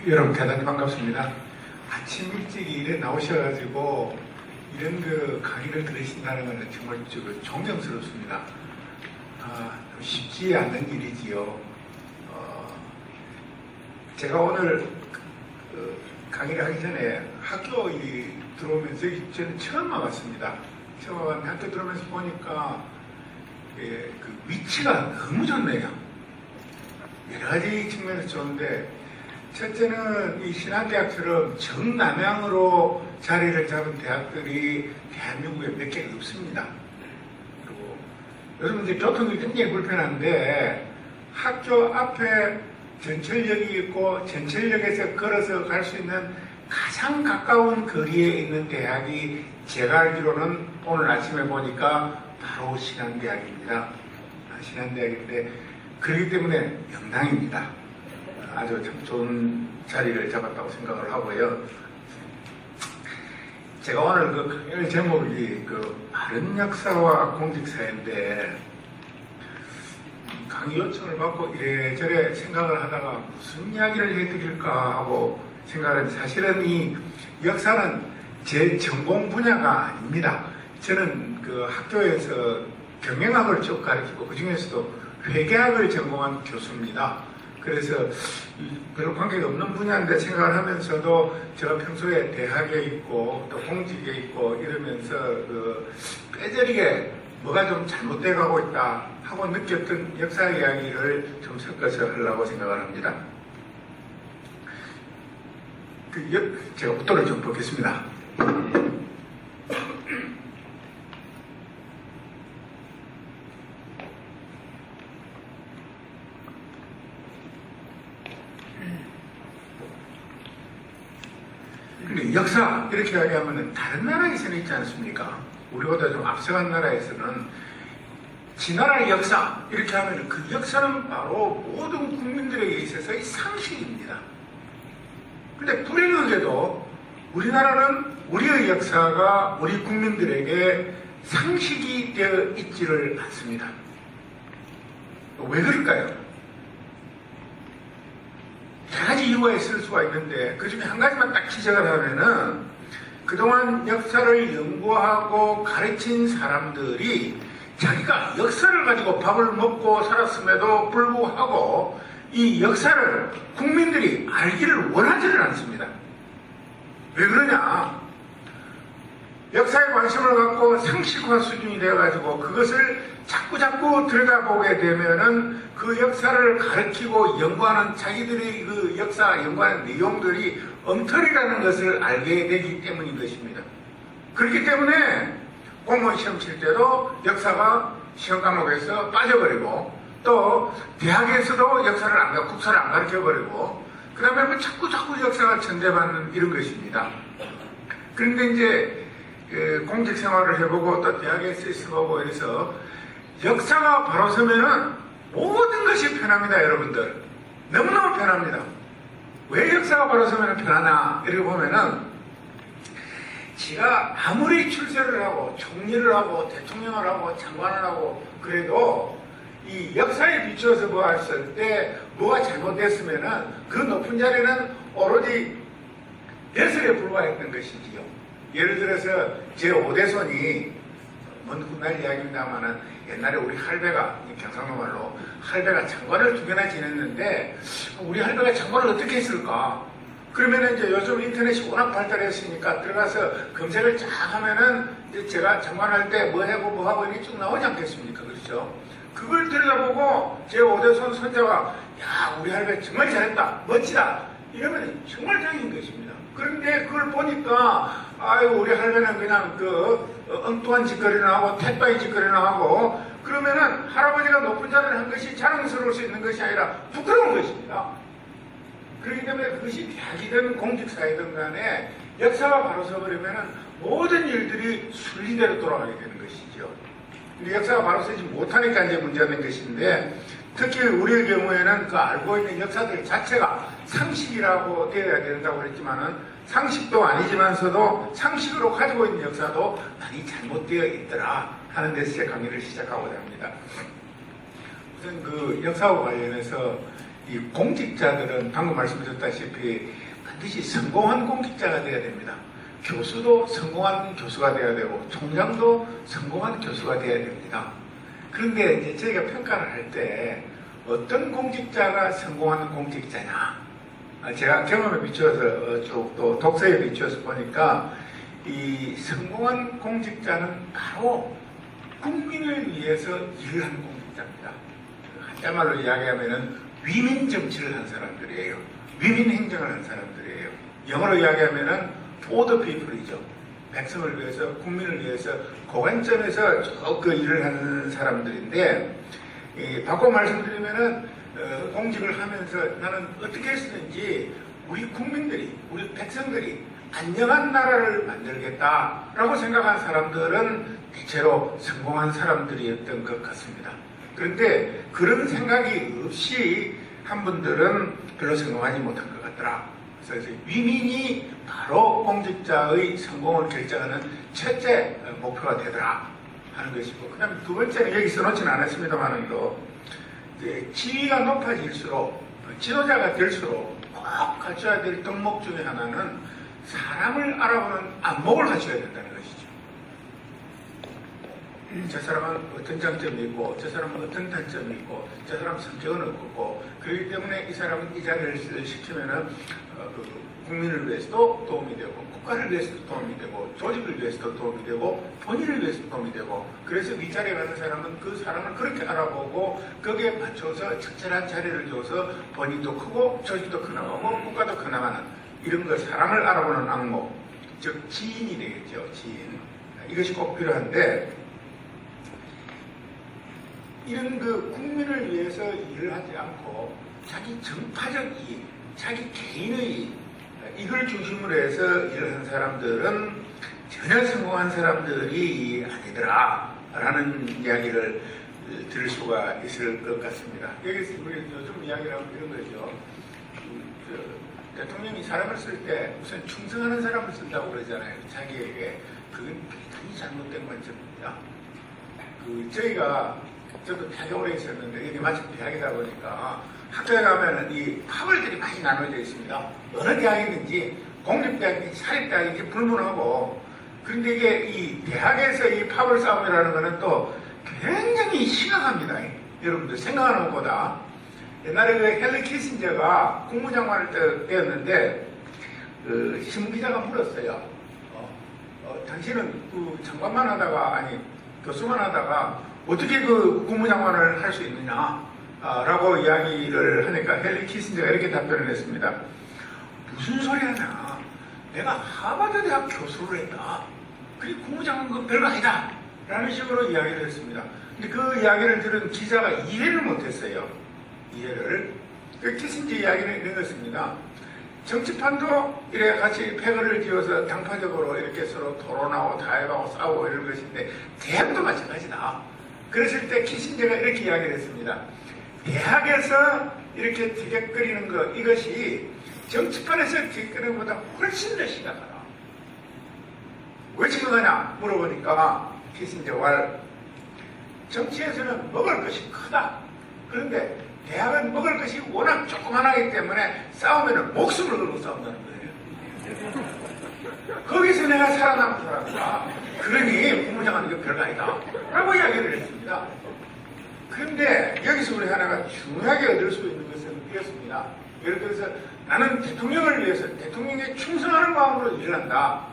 여러분 대단히 반갑습니다. 아침 일찍 일에 나오셔가지고 이런 그 강의를 들으신다는 것은 정말 존경스럽습니다. 쉽지 않는 일이지요. 제가 오늘 강의를 하기 전에 학교에 들어오면서 저는 처음 와봤습니다. 처음 와봤는데 학교 들어오면서 보니까 그 위치가 너무 좋네요. 여러 가지 측면에서 좋은데, 첫째는 이 신한대학처럼 정남향으로 자리를 잡은 대학들이 대한민국에 몇 개가 없습니다. 그리고 요즘 이제 교통이 굉장히 불편한데 학교 앞에 전철역이 있고 전철역에서 걸어서 갈 수 있는 가장 가까운 거리에 있는 대학이 제가 알기로는 오늘 아침에 보니까 바로 신한대학입니다. 신한대학인데 그렇기 때문에 영광입니다. 아주 참 좋은 자리를 잡았다고 생각을 하고요. 제가 오늘 그 강의 제목이 바른 역사와 공직사회인데, 강의 요청을 받고 이래저래 생각을 하다가 무슨 이야기를 해드릴까 하고 생각을 했는데, 사실은 이 역사는 제 전공 분야가 아닙니다. 저는 그 학교에서 경영학을 쭉 가르치고 그 중에서도 회계학을 전공한 교수입니다. 그래서 별로 관계가 없는 분야인데 생각을 하면서도 제가 평소에 대학에 있고 또 공직에 있고 이러면서 뼈저리게 뭐가 좀 잘못돼 가고 있다 하고 느꼈던 역사 이야기를 좀 섞어서 하려고 생각을 합니다. 제가 옷도를 좀 벗겠습니다. 근데 역사 이렇게 이야기하면 다른 나라에서는 있지 않습니까? 우리보다 좀 앞서간 나라에서는 지나라의 역사 이렇게 하면 그 역사는 바로 모든 국민들에게 있어서의 상식입니다. 근데 불행하게도 우리나라는 우리의 역사가 우리 국민들에게 상식이 되어 있지를 않습니다. 왜 그럴까요? 여러 가지 이유가 있을 수가 있는데 그 중에 한 가지만 딱 지적을 하면은, 그동안 역사를 연구하고 가르친 사람들이 자기가 역사를 가지고 밥을 먹고 살았음에도 불구하고 이 역사를 국민들이 알기를 원하지는 않습니다. 왜 그러냐? 역사에 관심을 갖고 상식화 수준이 되어가지고 그것을 자꾸 들여다보게 되면은 그 역사를 가르치고 연구하는 자기들의 그 역사 연구하는 내용들이 엉터리라는 것을 알게 되기 때문인 것입니다. 그렇기 때문에 공무원 시험 칠 때도 역사가 시험 과목에서 빠져버리고, 또 대학에서도 역사를 안 가르쳐, 국사를 안 가르쳐버리고, 그 다음에 자꾸 역사가 전대받는 이런 것입니다. 그런데 이제 공직 생활을 해보고 또 대학에서 있어보고 해서 역사가 바로 서면은 모든 것이 편합니다. 여러분들 너무너무 편합니다. 왜 역사가 바로 서면은 편하나 이렇게 보면은, 지가 아무리 출세를 하고 총리를 하고 대통령을 하고 장관을 하고 그래도 이 역사에 비추어서 보았을 때 뭐가 잘못됐으면은 그 높은 자리는 오로지 예술에 불과했던 것이지요. 예를 들어서 제 5대손이 먼 훗날 이야기입니다만은, 옛날에 우리 할배가, 경상도 말로 할배가 장관을 2개나 지냈는데 우리 할배가 장관을 어떻게 했을까? 그러면은 이제 요즘 인터넷이 워낙 발달했으니까 들어가서 검색을 쫙 하면은 이제 제가 장관할 때 뭐 하고 이렇게 쭉 나오지 않겠습니까? 그렇죠? 그걸 들여다보고 제 5대손 손자가 야, 우리 할배 정말 잘했다, 멋지다 이러면 정말 다행인 것입니다. 그런데 그걸 보니까 아유, 우리 할배는 그냥 엉뚱한 짓거리나 하고 택바이 짓거리나 하고, 그러면은 할아버지가 높은 자리를 한 것이 자랑스러울 수 있는 것이 아니라 부끄러운 것입니다. 그렇기 때문에 그것이 대학이든 공직사회든 간에 역사가 바로 서버리면은 모든 일들이 순리대로 돌아가게 되는 것이죠. 근데 역사가 바로 서지 못하니까 이제 문제가 된 것인데, 특히 우리의 경우에는 그 알고 있는 역사들 자체가 상식이라고 되어야 된다고 그랬지만은, 상식도 아니지만서도 상식으로 가지고 있는 역사도 많이 잘못되어 있더라 하는 데서 제 강의를 시작하고자 합니다. 우선 그 역사와 관련해서 이 공직자들은 방금 말씀드렸다시피 반드시 성공한 공직자가 되어야 됩니다. 교수도 성공한 교수가 되어야 되고 총장도 성공한 교수가 되어야 됩니다. 그런데 이제 저희가 평가를 할 때 어떤 공직자가 성공한 공직자냐, 제가 경험에 비추어서 쭉 또 독서에 비추어서 보니까 이 성공한 공직자는 바로 국민을 위해서 일을 하는 공직자입니다. 한자말로 이야기하면은 위민 정치를 한 사람들이에요. 위민 행정을 한 사람들이에요. 영어로 이야기하면은 for the people이죠. 백성을 위해서, 국민을 위해서 그 관점에서 쭉 그 일을 하는 사람들인데, 바꿔 말씀드리면은 공직을 하면서 나는 어떻게 했었는지 우리 국민들이, 우리 백성들이 안녕한 나라를 만들겠다라고 생각한 사람들은 대체로 성공한 사람들이었던 것 같습니다. 그런데 그런 생각이 없이 한 분들은 별로 성공하지 못한 것 같더라. 그래서 위민이 바로 공직자의 성공을 결정하는 첫째 목표가 되더라 하는 것이고, 그 다음에 두 번째는 여기 써놓지는 않았습니다만은 이제 지위가 높아질수록, 지도자가 될수록 꼭 갖춰야 될 덕목 중에 하나는 사람을 알아보는 안목을 갖춰야 된다는 것이죠. 저 사람은 어떤 장점이 있고, 저 사람은 어떤 단점이 있고, 저 사람 성격은 어떻고, 그렇기 때문에 이 사람은 이 자리를 시키면은 국민을 위해서도 도움이 되고, 국가를 위해서도 도움이 되고, 조직을 위해서도 도움이 되고, 본인을 위해서도 도움이 되고, 그래서 이 자리에 가는 사람은 그 사람을 그렇게 알아보고 거기에 맞춰서 적절한 자리를 줘서 본인도 크고 조직도 커나가고 국가도 커나가는, 이런 걸 사람을 알아보는 안목, 즉 지인이 되겠죠. 지인. 이것이 꼭 필요한데, 이런 그 국민을 위해서 일을 하지 않고 자기 정파적 이익, 자기 개인의 이익, 이걸 중심으로 해서 일을 하는 사람들은 전혀 성공한 사람들이 아니더라 라는 이야기를 들을 수가 있을 것 같습니다. 여기서 우리 요즘 이야기를 하면 이런 거죠. 대통령이 사람을 쓸 때 우선 충성하는 사람을 쓴다고 그러잖아요. 자기에게. 그건 굉장히 잘못된 관점입니다. 저희가, 저도 대학에 오래 있었는데, 여기 마침 대학이다 보니까 학교에 가면은 이 파벌들이 많이 나눠져 있습니다. 어느 대학이든지 공립대학인지 사립대학인지 불문하고, 그런데 이게 이 대학에서 이 파벌 싸움이라는 거는 또 굉장히 심각합니다. 여러분들 생각하는 것보다. 옛날에 그 헨리 키신저가 국무장관을 때였는데, 신문기자가 물었어요. 당신은 그 장관만 하다가, 아니, 교수만 하다가 어떻게 그 국무장관을 할 수 있느냐? 라고 이야기를 하니까 헨리 키신저가 이렇게 답변을 했습니다. 무슨 소리 하냐? 내가 하버드 대학 교수를 했다. 그리고 국무장관 건 별거 아니다. 라는 식으로 이야기를 했습니다. 근데 그 이야기를 들은 기자가 이해를 못했어요. 이해를. 그 키신저 이야기는 이런 것입니다. 정치판도 이래 같이 패거를 지어서 당파적으로 이렇게 서로 토론하고 타협하고 싸우고 이런 것인데, 대학도 마찬가지다. 그랬을 때 키신저가 이렇게 이야기를 했습니다. 대학에서 이렇게 티격거리는 것, 이것이 정치판에서 티격거리는 것보다 훨씬 더 심각하다. 왜 심각하냐 물어보니까 키신저가 정치에서는 먹을 것이 크다. 그런데 대학은 먹을 것이 워낙 조그만하기 때문에 싸우면 목숨을 걸고 싸운다는 거예요. 거기서 내가 살아남은 사람이다. 그러니 국무장관 이거 별거 아니다. 라고 이야기를 했습니다. 그런데 여기서 우리 하나가 중요하게 얻을 수 있는 것은 이렇습니다. 예를 들어서 나는 대통령을 위해서 대통령에 충성하는 마음으로 일을 한다.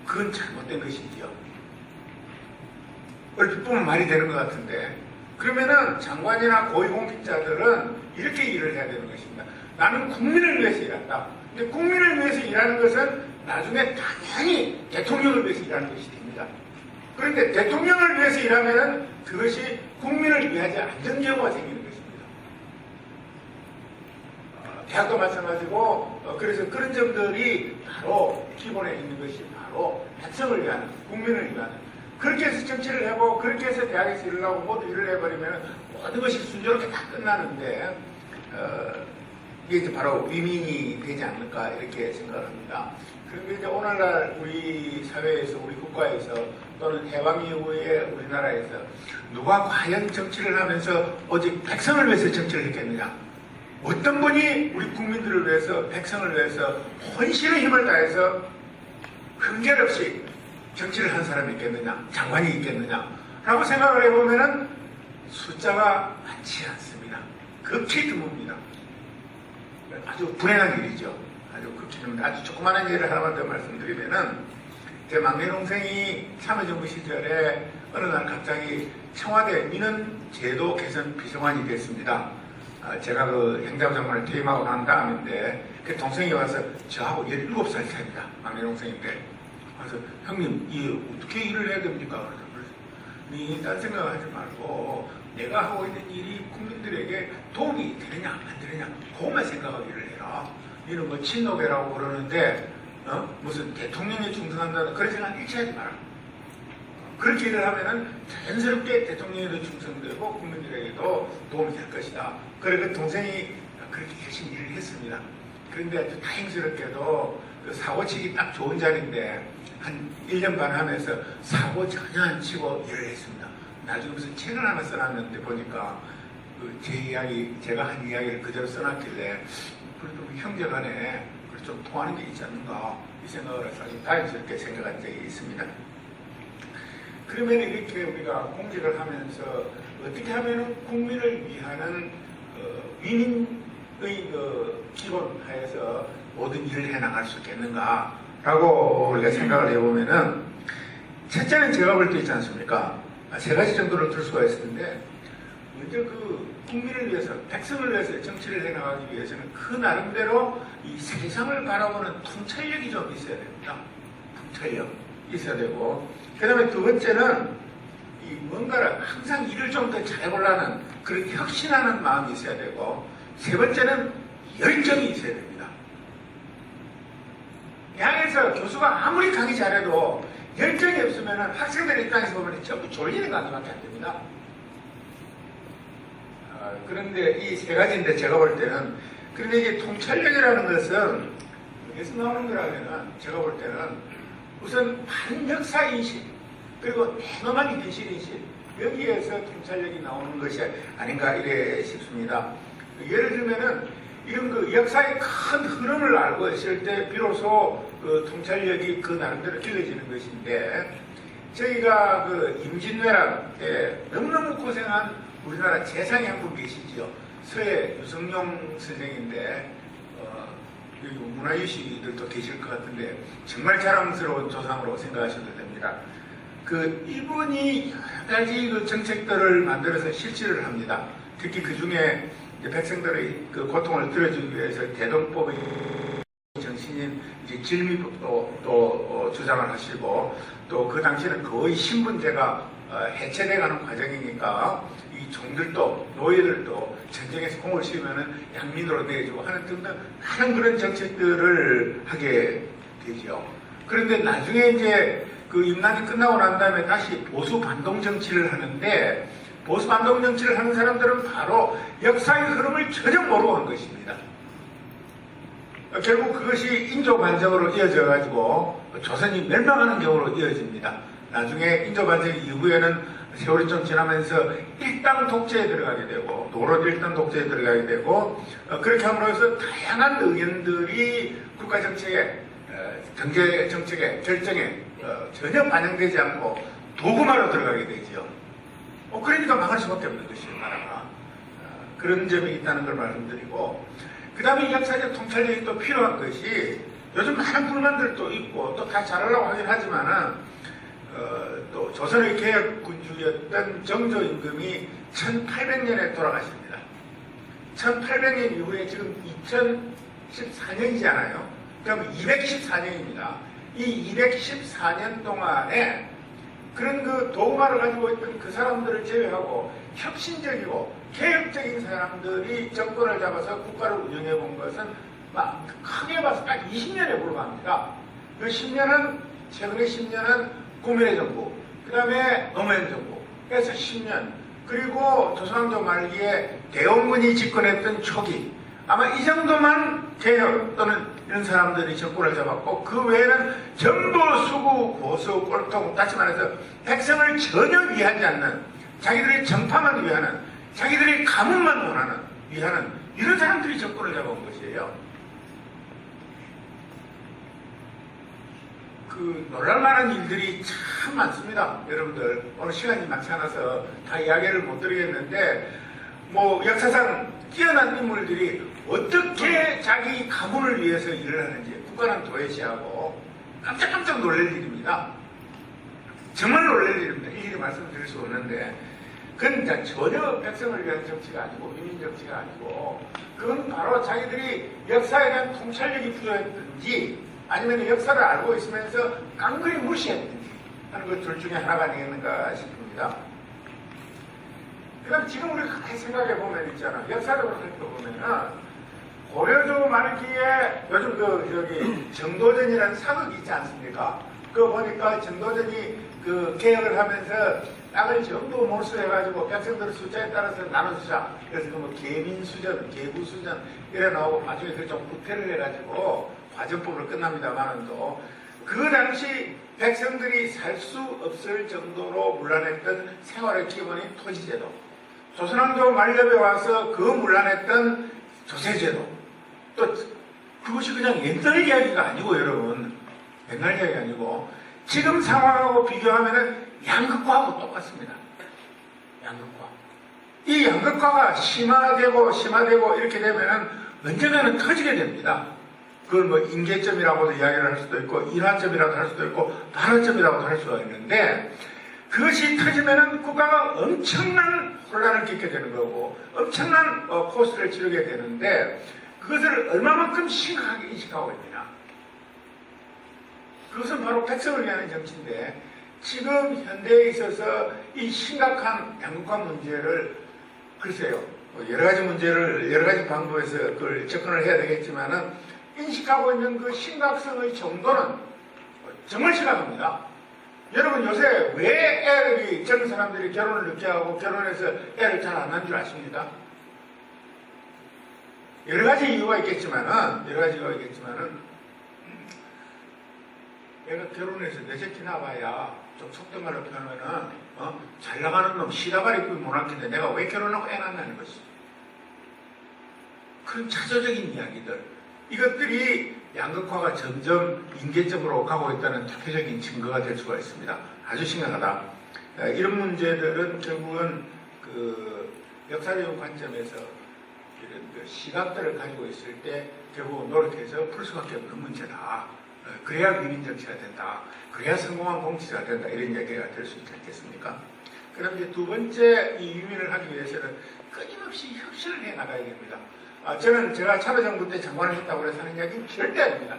그건 잘못된 것이지요. 얼핏 보면 말이 되는 것 같은데, 그러면은 장관이나 고위공직자들은 이렇게 일을 해야 되는 것입니다. 나는 국민을 위해서 일한다. 근데 국민을 위해서 일하는 것은 나중에 당연히 대통령을 위해서 일하는 것이 됩니다. 그런데 대통령을 위해서 일하면은 그것이 국민을 위하지 않는 경우가 생기는 것입니다. 대학도 마찬가지고, 그래서 그런 점들이 바로 기본에 있는 것이 바로 백성을 위하는, 국민을 위하는. 그렇게 해서 정치를 해보고, 그렇게 해서 대학에서 일을 하고 모두 일을 해버리면 모든 것이 순조롭게 다 끝나는데, 이게 이제 바로 위민이 되지 않을까 이렇게 생각합니다. 그런데 이제 오늘날 우리 사회에서, 우리 국가에서 또는 해방 이후에 우리나라에서 누가 과연 정치를 하면서 오직 백성을 위해서 정치를 했겠느냐? 어떤 분이 우리 국민들을 위해서, 백성을 위해서 혼신의 힘을 다해서 흠결 없이 정치를 한 사람이 있겠느냐, 장관이 있겠느냐 라고 생각을 해보면은 숫자가 많지 않습니다. 극히 드뭅니다. 아주 불행한 일이죠. 아주 극히 드뭅니다. 아주 조그마한 예를 하나만 더 말씀드리면은, 제 막내 동생이 참여정부 시절에 어느 날 갑자기 청와대 민원제도 개선 비서관이 됐습니다. 제가 그 행정장관을 퇴임하고 난 다음인데, 그 동생이 와서 저하고 17살 차이입니다. 막내 동생인데. 그래서 형님, 이 어떻게 일을 해야 됩니까? 그래서 딴 생각하지 말고 내가 하고 있는 일이 국민들에게 도움이 되느냐 안 되느냐 그것만 생각하기를 해라. 이런 거 친노배라고 그러는데 무슨 대통령에 충성한다는 그런 생각 일치 하지 마라. 그렇게 일을 하면은 자연스럽게 대통령에도 충성되고 국민들에게도 도움이 될 것이다. 그래 그 동생이 그렇게 열심히 일을 했습니다. 그런데 아주 다행스럽게도 그 사고치기 딱 좋은 자리인데 한 1년 반 하면서 사고 전혀 안 치고 일을 했습니다. 나중에 무슨 책을 하나 써놨는데 보니까 제 이야기, 제가 한 이야기를 그대로 써놨길래 그래도 형제간에 좀 통하는 게 있지 않는가 이 생각을 해서 아주 다행스럽게 생각한 적이 있습니다. 그러면 이렇게 우리가 공직을 하면서 어떻게 하면 국민을 위하는 위민의 기본 하에서 모든 일을 해나갈 수 있겠는가 라고 우리가 생각을 해보면은, 첫째는 제가 볼 때 있지 않습니까? 세 가지 정도로 들 수가 있었는데, 먼저 그 국민을 위해서, 백성을 위해서 정치를 해나가기 위해서는 그 나름대로 이 세상을 바라보는 통찰력이 좀 있어야 됩니다. 통찰력 있어야 되고, 그 다음에 두 번째는 이 뭔가를 항상 일을 좀 더 잘해보려는 그런 혁신하는 마음이 있어야 되고, 세 번째는 열정이 있어야 됩니다. 대학에서 교수가 아무리 강의 잘해도 열정이 없으면 학생들 입장에서 보면 전부 졸리는 강의밖에 안 됩니다. 그런데 이 세 가지인데 제가 볼 때는, 그런데 이게 통찰력이라는 것은 어디서 나오는 거라면 제가 볼 때는 우선 반역사인식 그리고 대노만 현실인식 여기에서 통찰력이 나오는 것이 아닌가 이래 싶습니다. 예를 들면은 이런 그 역사의 큰 흐름을 알고 있을 때 비로소 그 통찰력이 그 나름대로 길러지는 것인데, 저희가 그 임진왜란 때 너무너무 고생한 우리나라 재상이 한 분 계시죠. 서해 유성룡 선생인데 여기 문화유시들도 계실 것 같은데 정말 자랑스러운 조상으로 생각하셔도 됩니다. 그 이분이 여러 가지 그 정책들을 만들어서 실시를 합니다. 특히 그 중에 백성들의 그 고통을 들어주기 위해서 대동법의 정신인 이제 질미법도 또 주장을 하시고, 또 그 당시에는 거의 신분제가 해체돼가는 과정이니까 이 종들도 노예들도 전쟁에서 공을 씌우면은 양민으로 내주고 하는 등등 많은 그런 정책들을 하게 되죠. 그런데 나중에 이제 그 임난이 끝나고 난 다음에 다시 보수 반동 정치를 하는데, 보수 반동 정치를 하는 사람들은 바로 역사의 흐름을 전혀 모르고 한 것입니다. 결국 그것이 인조 반정으로 이어져 가지고 조선이 멸망하는 경우로 이어집니다. 나중에 인조 반정 이후에는 세월이 좀 지나면서 일당 독재에 들어가게 되고, 노론 일당 독재에 들어가게 되고, 그렇게 함으로써 다양한 의견들이 국가 정책에, 경제 정책에, 결정에 전혀 반영되지 않고 도구마로 들어가게 되죠. 그러니까 망할 수밖에 없는 것이에요, 나라가. 그런 점이 있다는 걸 말씀드리고, 그 다음에 역사적 통찰력이 또 필요한 것이, 요즘 많은 불만들도 있고 또 다 잘하려고 하긴 하지만은 또 조선의 개혁군주였던 정조 임금이 1800년에 돌아가십니다. 1800년 이후에 지금 2014년이잖아요. 그럼 214년입니다. 이 214년 동안에 그런 그 도구마를 가지고 있던 그 사람들을 제외하고 혁신적이고 개혁적인 사람들이 정권을 잡아서 국가를 운영해 본 것은 막 크게 봐서 딱 20년에 불과합니다. 그 10년은, 최근에 10년은 고민의 정부, 그 다음에 노무현 정부 해서 10년, 그리고 조선왕조 말기에 대원군이 집권했던 초기, 아마 이 정도만 개혁 또는 이런 사람들이 정권을 잡았고, 그 외에는 전부 수구, 고수, 꼴통, 다시 말해서 백성을 전혀 위하지 않는, 자기들의 정파만 위하는, 자기들의 가문만 원하는 위하는 이런 사람들이 정권을 잡아온 것이에요. 그 놀랄만한 일들이 참 많습니다. 여러분들 오늘 시간이 많지 않아서 다 이야기를 못 드리겠는데 뭐 역사상 뛰어난 인물들이 어떻게 자기 가문을 위해서 일을 하는지 국가는 도외시하고 깜짝깜짝 놀랄 일입니다. 정말 놀랄 일입니다. 일일이 말씀드릴 수 없는데 그건 이제 전혀 백성을 위한 정치가 아니고 위민 정치가 아니고 그건 바로 자기들이 역사에 대한 통찰력이 부족했든지 아니면 역사를 알고 있으면서 깡그리 무시했든지 하는 것 둘 중에 하나가 아니겠는가 싶습니다. 그 다음 지금 우리가 가만히 생각해 보면 있잖아. 역사적으로 살펴보면은 고려조 말기에 요즘 정도전이라는 사극이 있지 않습니까? 그거 보니까 정도전이 그 개혁을 하면서 땅을 전부 몰수해가지고 백성들 숫자에 따라서 나눠주자. 그래서 그 뭐 계민수전, 계부수전 이래 나오고 나중에 그걸 좀 후퇴를 해가지고 과정법으로 끝납니다만은 또 그 당시 백성들이 살 수 없을 정도로 문란했던 생활의 기본인 토지제도, 조선왕조 만렙에 와서 그 문란했던 조세제도, 또 그것이 그냥 옛날 이야기가 아니고 여러분 옛날 이야기 아니고 지금 상황하고 비교하면은 양극화하고 똑같습니다. 양극화. 이 양극화가 심화되고 이렇게 되면은 언젠가는 터지게 됩니다. 그걸 뭐 임계점이라고도 이야기를 할 수도 있고 인화점이라고 할 수도 있고 반화점이라고도 할 수가 있는데 그것이 터지면은 국가가 엄청난 혼란을 겪게 되는 거고 엄청난 코스를 치르게 되는데 그것을 얼마만큼 심각하게 인식하고 있느냐. 그것은 바로 백성을 위한 정치인데 지금 현대에 있어서 이 심각한 양극화 문제를 글쎄요 여러 가지 문제를 여러 가지 방법에서 그걸 접근을 해야 되겠지만은 인식하고 있는 그 심각성의 정도는 정말 심각합니다. 여러분 요새 왜 애들이 젊은 사람들이 결혼을 늦게 하고 결혼해서 애를 잘 안 낳는 줄 아십니까? 여러 가지 이유가 있겠지만은 애가 결혼해서 내 새끼 낳아봐야 좀 속된 말로 표현하면은 잘 나가는 놈 시다발이 꾸이 못 낳겠는데 내가 왜 결혼하고 애 낳냐는 것이 그런 차저적인 이야기들 이것들이 양극화가 점점 임계점으로 가고 있다는 대표적인 증거가 될 수가 있습니다. 아주 심각하다. 이런 문제들은 결국은 그 역사적인 관점에서 이런 그 시각들을 가지고 있을 때 결국 노력해서 풀 수밖에 없는 문제다. 그래야 위민정치가 된다. 그래야 성공한 공치가 된다. 이런 얘기가 될 수 있지 않겠습니까? 그럼 이제 두 번째 이 위민을 하기 위해서는 끊임없이 혁신을 해 나가야 됩니다. 저는 제가 참여정부 때 장관을 했다고 해서 하는 이야기는 절대 아닙니다.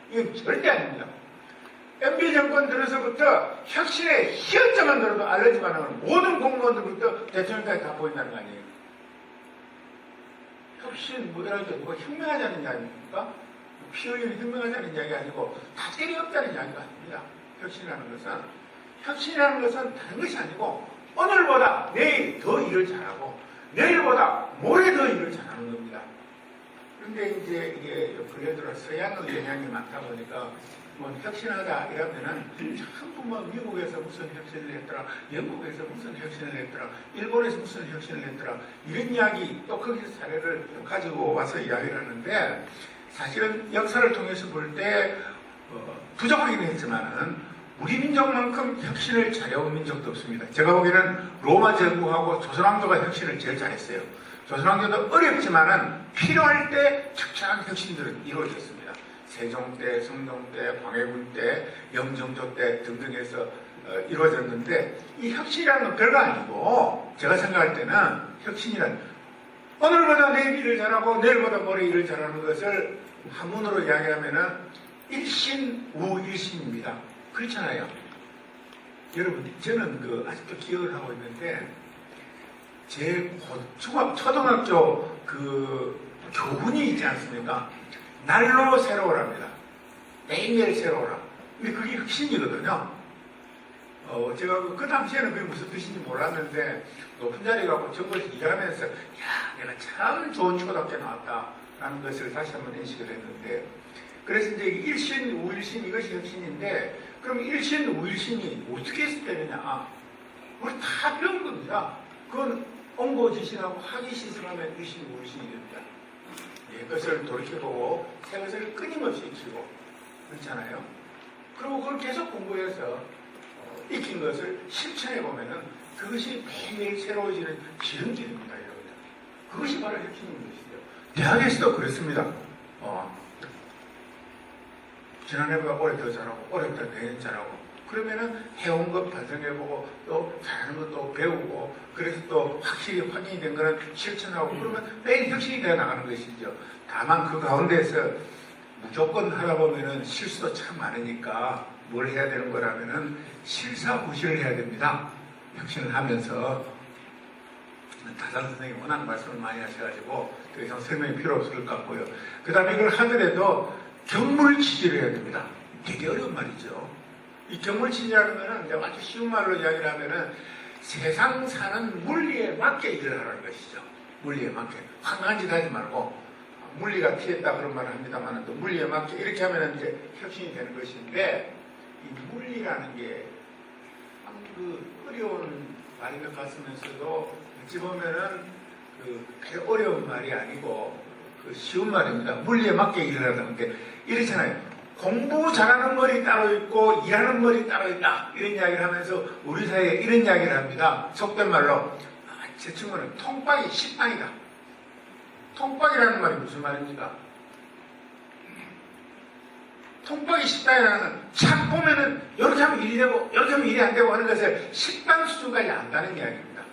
이건 절대 아닙니다. MB 정권 들어서부터 혁신의 희열점만 들어도 알려지만 모든 공무원들부터 대통령까지 다 보인다는 거 아니에요. 혁신 뭐 이럴 때 누가 혁명하자는 이야기입니까? 피 흘리는 혁명하자는 이야기 아니고 다 때려엎자는 이야기가 아닙니다. 혁신이라는 것은 다른 것이 아니고 오늘보다 내일 더 일을 잘하고 내일보다 모레 더 일을 잘하는 겁니다. 그런데 이제 이게 근래 들어 서양의 영향이 많다 보니까 뭐 혁신하자 이러면은 전부 뭐 미국에서 무슨 혁신을 했더라, 영국에서 무슨 혁신을 했더라, 일본에서 무슨 혁신을 했더라 이런 이야기 또 거기서 사례를 가지고 와서 이야기를 하는데 사실은 역사를 통해서 볼 때 부족하긴 했지만은 우리 민족만큼 혁신을 잘해온 민족도 없습니다. 제가 보기에는 로마 제국하고 조선왕조가 혁신을 제일 잘했어요. 조선왕조도 어렵지만은 필요할 때 적절한 혁신들은 이루어졌습니다. 세종 때, 성종 때, 광해군 때, 영정조 때 등등해서 이루어졌는데 이 혁신이라는 건 별거 아니고 제가 생각할 때는 혁신이란 오늘보다 내일 일을 잘하고 내일보다 모레 일을 잘하는 것을 한문으로 이야기하면은 일신우일신입니다. 그렇잖아요. 여러분, 저는 아직도 기억을 하고 있는데, 제 초등학교 교훈이 있지 않습니까? 날로 새로우랍니다. 매일매일 새로우라. 근데 그게 혁신이거든요. 제가 그 당시에는 그게 무슨 뜻인지 몰랐는데, 높은 자리 가고 정부에서 일하면서, 야, 내가 참 좋은 초등학교 나왔다. 라는 것을 다시 한번 인식을 했는데, 그래서 이제 일신, 우일신 이것이 혁신인데, 그럼 일신, 우일신이 어떻게 해서 되느냐? 우리 다 배운 겁니다. 그건 옹고지신하고 화기시승하면 의식이 무의식이 됩니다. 옛것을 돌이켜보고 새것을 끊임없이 익히고 그렇잖아요. 그리고 그걸 계속 공부해서 익힌 것을 실천해보면은 그것이 매일매일 새로워지는 기름질입니다, 여러분들. 그것이 바로 혁신인 것이죠. 대학에서도 그렇습니다. 지난해보다 올해 더 잘하고 올해보다 내년 잘하고 그러면은 해온 것 반성해보고 또 잘하는 것도 배우고 그래서 또 확실히 확인이 된 거는 실천하고 그러면 매일 혁신이 되어 나가는 것이죠. 다만 그 가운데서 무조건 하다 보면은 실수도 참 많으니까 뭘 해야 되는 거라면은 실사구실을 해야 됩니다. 혁신을 하면서 다산 선생님이 워낙 말씀을 많이 하셔가지고 더 이상 설명이 필요 없을 것 같고요. 그 다음에 이걸 하더라도 경물치지를 해야 됩니다. 되게 어려운 말이죠. 이 경물치지라는 거는 이제 아주 쉬운 말로 이야기를 하면은 세상 사는 물리에 맞게 일을 하라는 것이죠. 물리에 맞게. 황당한 짓 하지 말고 물리가 튀었다 그런 말을 합니다만 또 물리에 맞게 이렇게 하면 이제 혁신이 되는 것인데 이 물리라는 게 그 어려운 말인 것 같으면서도 어찌 보면은 그 어려운 말이 아니고 그 쉬운 말입니다. 물리에 맞게 일을 하는 게 이렇잖아요. 공부 잘하는 머리 따로 있고 일하는 머리 따로 있다 이런 이야기를 하면서 우리 사이에 이런 이야기를 합니다. 속된 말로 제 친구는 통박이 식빵이다. 통박이라는 말이 무슨 말입니까? 통박이 식빵이라는 착 보면은 이렇게 하면 일이 되고 이렇게 하면 일이 안 되고 하는 것을 식빵 수준까지 안다는 이야기입니다.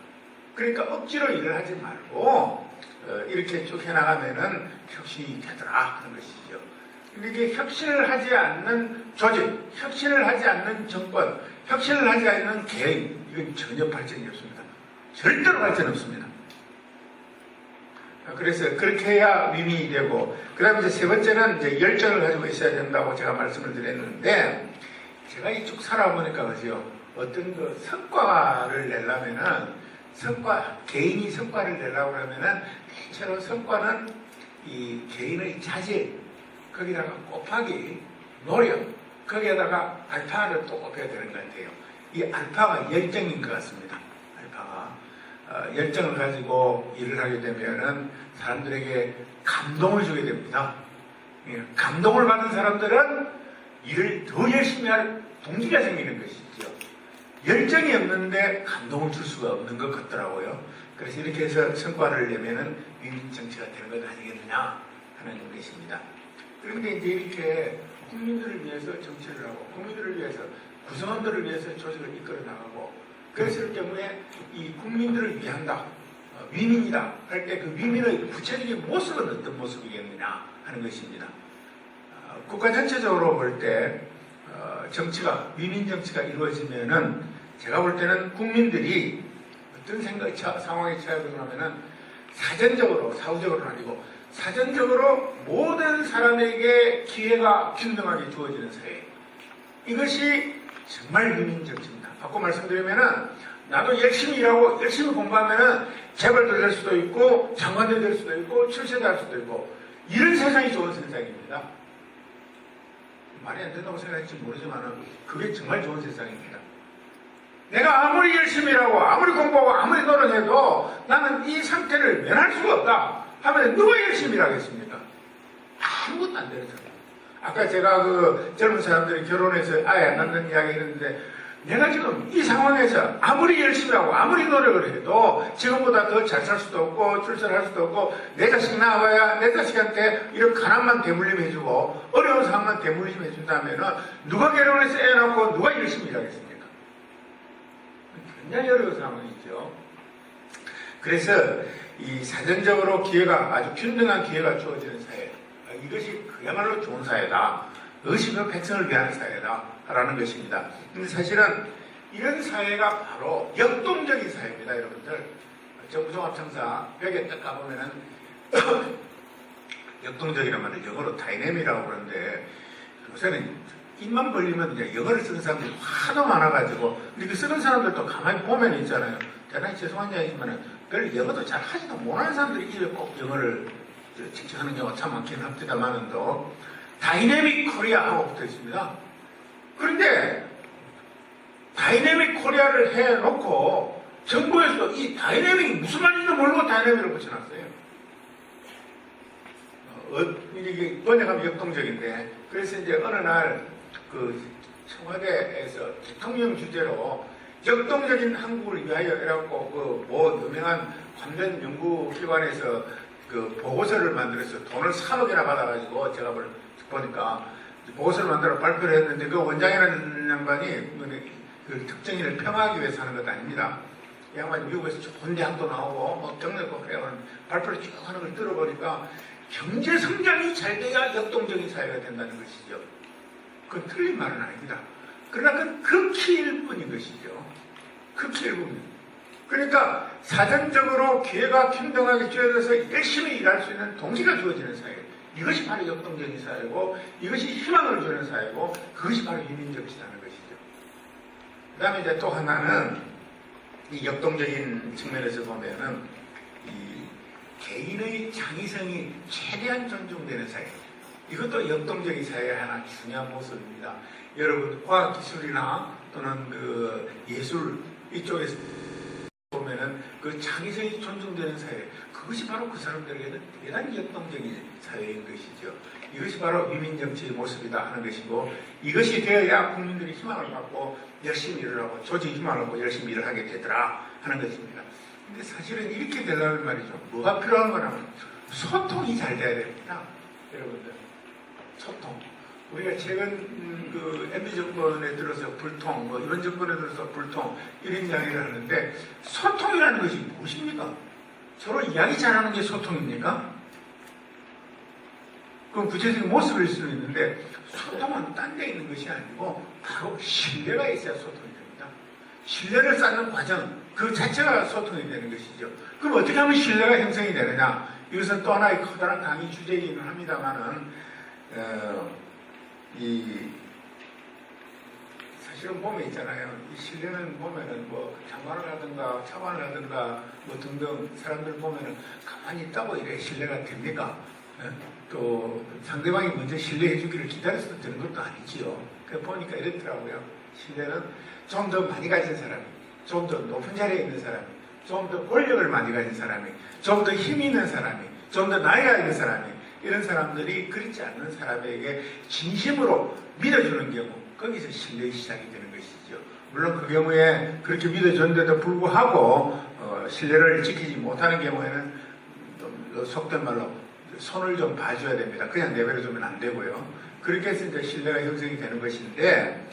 그러니까 억지로 일을 하지 말고 이렇게 쭉 해나가면은 혁신이 되더라 하는 것이죠. 이게 혁신을 하지 않는 조직, 혁신을 하지 않는 정권, 혁신을 하지 않는 개인, 이건 전혀 발전이 없습니다. 절대로 발전 없습니다. 그래서 그렇게 해야 위민이 되고, 그 다음에 이제 세 번째는 이제 열정을 가지고 있어야 된다고 제가 말씀을 드렸는데, 제가 이 쭉 살아보니까 그죠. 어떤 그 성과를 내려면은, 개인이 성과를 내려고 하면은, 대체로 성과는 이 개인의 자질, 거기다가 곱하기, 노력, 거기에다가 알파를 또 곱해야 되는 것 같아요. 이 알파가 열정인 것 같습니다. 알파가. 열정을 가지고 일을 하게 되면은 사람들에게 감동을 주게 됩니다. 감동을 받은 사람들은 일을 더 열심히 할 동기가 생기는 것이죠. 열정이 없는데 감동을 줄 수가 없는 것 같더라고요. 그래서 이렇게 해서 성과를 내면은 위민 정치가 되는 것 아니겠느냐 하는 것입니다. 그런데 이제 이렇게 국민들을 위해서 정치를 하고 국민들을 위해서 구성원들을 위해서 조직을 이끌어 나가고 그랬을 경우에 이 국민들을 위한다, 위민이다 할 때 그 위민의 구체적인 모습은 어떤 모습이겠느냐 하는 것입니다. 국가 전체적으로 볼 때 정치가 위민 정치가 이루어지면은 제가 볼 때는 국민들이 어떤 상황에 처하게 되냐면은 사전적으로 사후적으로는 아니고 사전적으로 모든 사람에게 기회가 균등하게 주어지는 사회. 이것이 정말 위민 정치입니다. 바꿔 말씀드리면은 나도 열심히 일하고 열심히 공부하면은 재벌도 될 수도 있고 장관도 될 수도 있고 출세도 할 수도 있고 이런 세상이 좋은 세상입니다. 말이 안 된다고 생각할지 모르지만은 그게 정말 좋은 세상입니다. 내가 아무리 열심히 일하고 아무리 공부하고 아무리 노력해도 나는 이 상태를 면할 수가 없다 하면 누가 열심히 일하겠습니까? 아무것도 안 되는 사람. 아까 제가 그 젊은 사람들이 결혼해서 아예 안 낳는 이야기 했는데 내가 지금 이 상황에서 아무리 열심히 하고 아무리 노력을 해도 지금보다 더 잘 살 수도 없고 출세할 수도 없고 내 자식 낳아봐야 내 자식한테 이런 가난만 대물림 해주고 어려운 상황만 대물림 해준다면 누가 결혼해서 애 낳고 누가 열심히 일하겠습니까? 굉장히 어려운 상황이죠. 그래서 이 사전적으로 기회가 아주 균등한 기회가 주어지는 사회 이것이 그야말로 좋은 사회다. 이것이 그 백성을 위한 사회다라는 것입니다. 근데 사실은 이런 사회가 바로 역동적인 사회입니다, 여러분들. 정부종합청사 벽에 딱 가보면은 역동적이라는 말을 영어로 다이내미라고 그러는데 요새는 입만 벌리면 이제 영어를 쓰는 사람들이 하도 많아가지고 이렇게 쓰는 사람들도 가만히 보면 있잖아요. 대단히 죄송한 이야기지만 별 영어도 잘 하지도 못하는 사람들이 입에 꼭 영어를 직접하는 경우가 참 많긴 합니다만은도 다이내믹 코리아하고 붙어 있습니다. 그런데 다이내믹 코리아를 해놓고 정부에서 이 다이내믹이 무슨 말인지도 모르고 다이내믹을 붙여놨어요. 이게 번역하면 역동적인데, 그래서 이제 어느 날 그 청와대에서 대통령 주재로 역동적인 한국을 위하여 이라고 뭐 유명한 관련 연구기관에서 그 보고서를 만들어서 돈을 3억이나 받아가지고 제가 보니까 보고서를 만들어 발표를 했는데, 그 원장이라는 양반이 그 특정인을 평화하기 위해서 하는 것 아닙니다. 이 양반이 미국에서 좋은 대학도 나오고 뭐 경력도 그래요. 발표를 쭉 하는 걸 들어보니까 경제 성장이 잘 돼야 역동적인 사회가 된다는 것이죠. 그건 틀린 말은 아닙니다. 그러나 그건 극히일 뿐인 것이죠. 극히일 뿐. 그러니까 사전적으로 기회가 균등하게 주어져서 열심히 일할 수 있는 동기가 주어지는 사회. 이것이 바로 역동적인 사회고, 이것이 희망을 주는 사회고, 그것이 바로 유민정치라는 것이죠. 그 다음에 이제 또 하나는 이 역동적인 측면에서 보면은 이 개인의 창의성이 최대한 존중되는 사회. 이것도 역동적인 사회의 하나 중요한 모습입니다. 여러분, 과학기술이나 또는 그 예술 이쪽에서 보면은 그 창의성이 존중되는 사회, 그것이 바로 그 사람들에게는 대단히 역동적인 사회인 것이죠. 이것이 바로 유민정치의 모습이다 하는 것이고, 이것이 되어야 국민들이 희망을 갖고 열심히 일을 하고 조직이 희망을 갖고 열심히 일을 하게 되더라 하는 것입니다. 근데 사실은 이렇게 되려면 말이죠. 뭐가 필요한 거냐면 소통이 잘 돼야 됩니다. 여러분들. 소통. 우리가 최근 그 MB 정권에 들어서 불통, 뭐 이런 정권에 들어서 불통, 이런 이야기를 하는데, 소통이라는 것이 무엇입니까? 서로 이야기 잘하는 게 소통입니까? 그럼 구체적인 모습일 수는 있는데, 소통은 딴 데 있는 것이 아니고 바로 신뢰가 있어야 소통이 됩니다. 신뢰를 쌓는 과정, 그 자체가 소통이 되는 것이죠. 그럼 어떻게 하면 신뢰가 형성이 되느냐? 이것은 또 하나의 커다란 강의 주제이기는 합니다만은, 사실은 보면 있잖아요. 이 신뢰는 보면은 뭐 장관을 하든가 차관을 하든가 뭐 등등 사람들 보면은 가만히 있다고 이래 신뢰가 됩니까? 또 상대방이 먼저 신뢰해 주기를 기다려서 되는 것도 아니지요. 그래서 보니까 이렇더라고요. 신뢰는 좀 더 많이 가진 사람이, 좀 더 높은 자리에 있는 사람이, 좀 더 권력을 많이 가진 사람이, 좀 더 힘이 있는 사람이, 좀 더 나이가 있는 사람이, 이런 사람들이 그렇지 않는 사람에게 진심으로 믿어주는 경우, 거기서 신뢰의 시작이 되는 것이죠. 물론 그 경우에 그렇게 믿어줬는데도 불구하고 신뢰를 지키지 못하는 경우에는 좀 속된 말로 손을 좀 봐줘야 됩니다. 그냥 내버려두면 안 되고요. 그렇게 해서 이제 신뢰가 형성이 되는 것인데,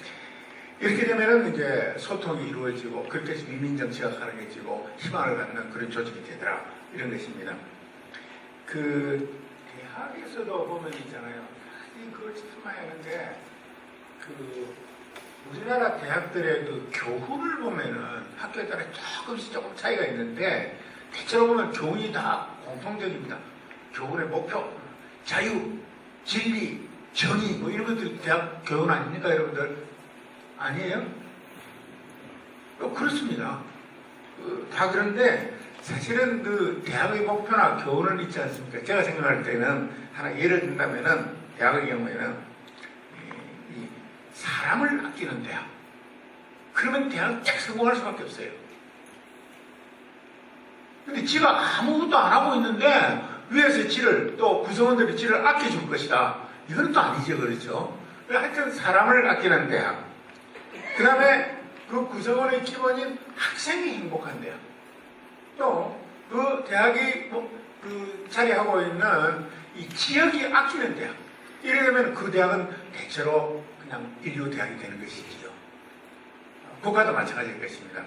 이렇게 되면은 이제 소통이 이루어지고, 그렇게 해서 유민정치가 가능해지고 희망을 갖는 그런 조직이 되더라, 이런 것입니다. 그 대학에서도 보면 있잖아요. 그걸 참아야하는데, 우리나라 대학들의 그 교훈을 보면은 학교에 따라 조금 차이가 있는데, 대체로 보면 교훈이 다 공통적입니다. 교훈의 목표, 자유, 진리, 정의, 뭐 이런 것들이 대학 교훈 아닙니까, 여러분들? 아니에요? 그렇습니다. 다 그런데, 사실은 그 대학의 목표나 교훈은 있지 않습니까? 제가 생각할 때는 하나 예를 든다면은, 대학의 경우에는 이 사람을 아끼는 대학. 그러면 대학은 쫙 성공할 수밖에 없어요. 근데 지가 아무것도 안 하고 있는데 위에서 지를, 또 구성원들이 지를 아껴줄 것이다. 이건 또 아니죠, 그렇죠? 하여튼 사람을 아끼는 대학. 그 다음에 그 구성원의 기본인 학생이 행복한 대학. 또 그 대학이 그 자리하고 있는 이 지역이 아끼는 대학. 이래 되면 그 대학은 대체로 그냥 인류 대학이 되는 것이지요. 국가도 마찬가지일 것입니다.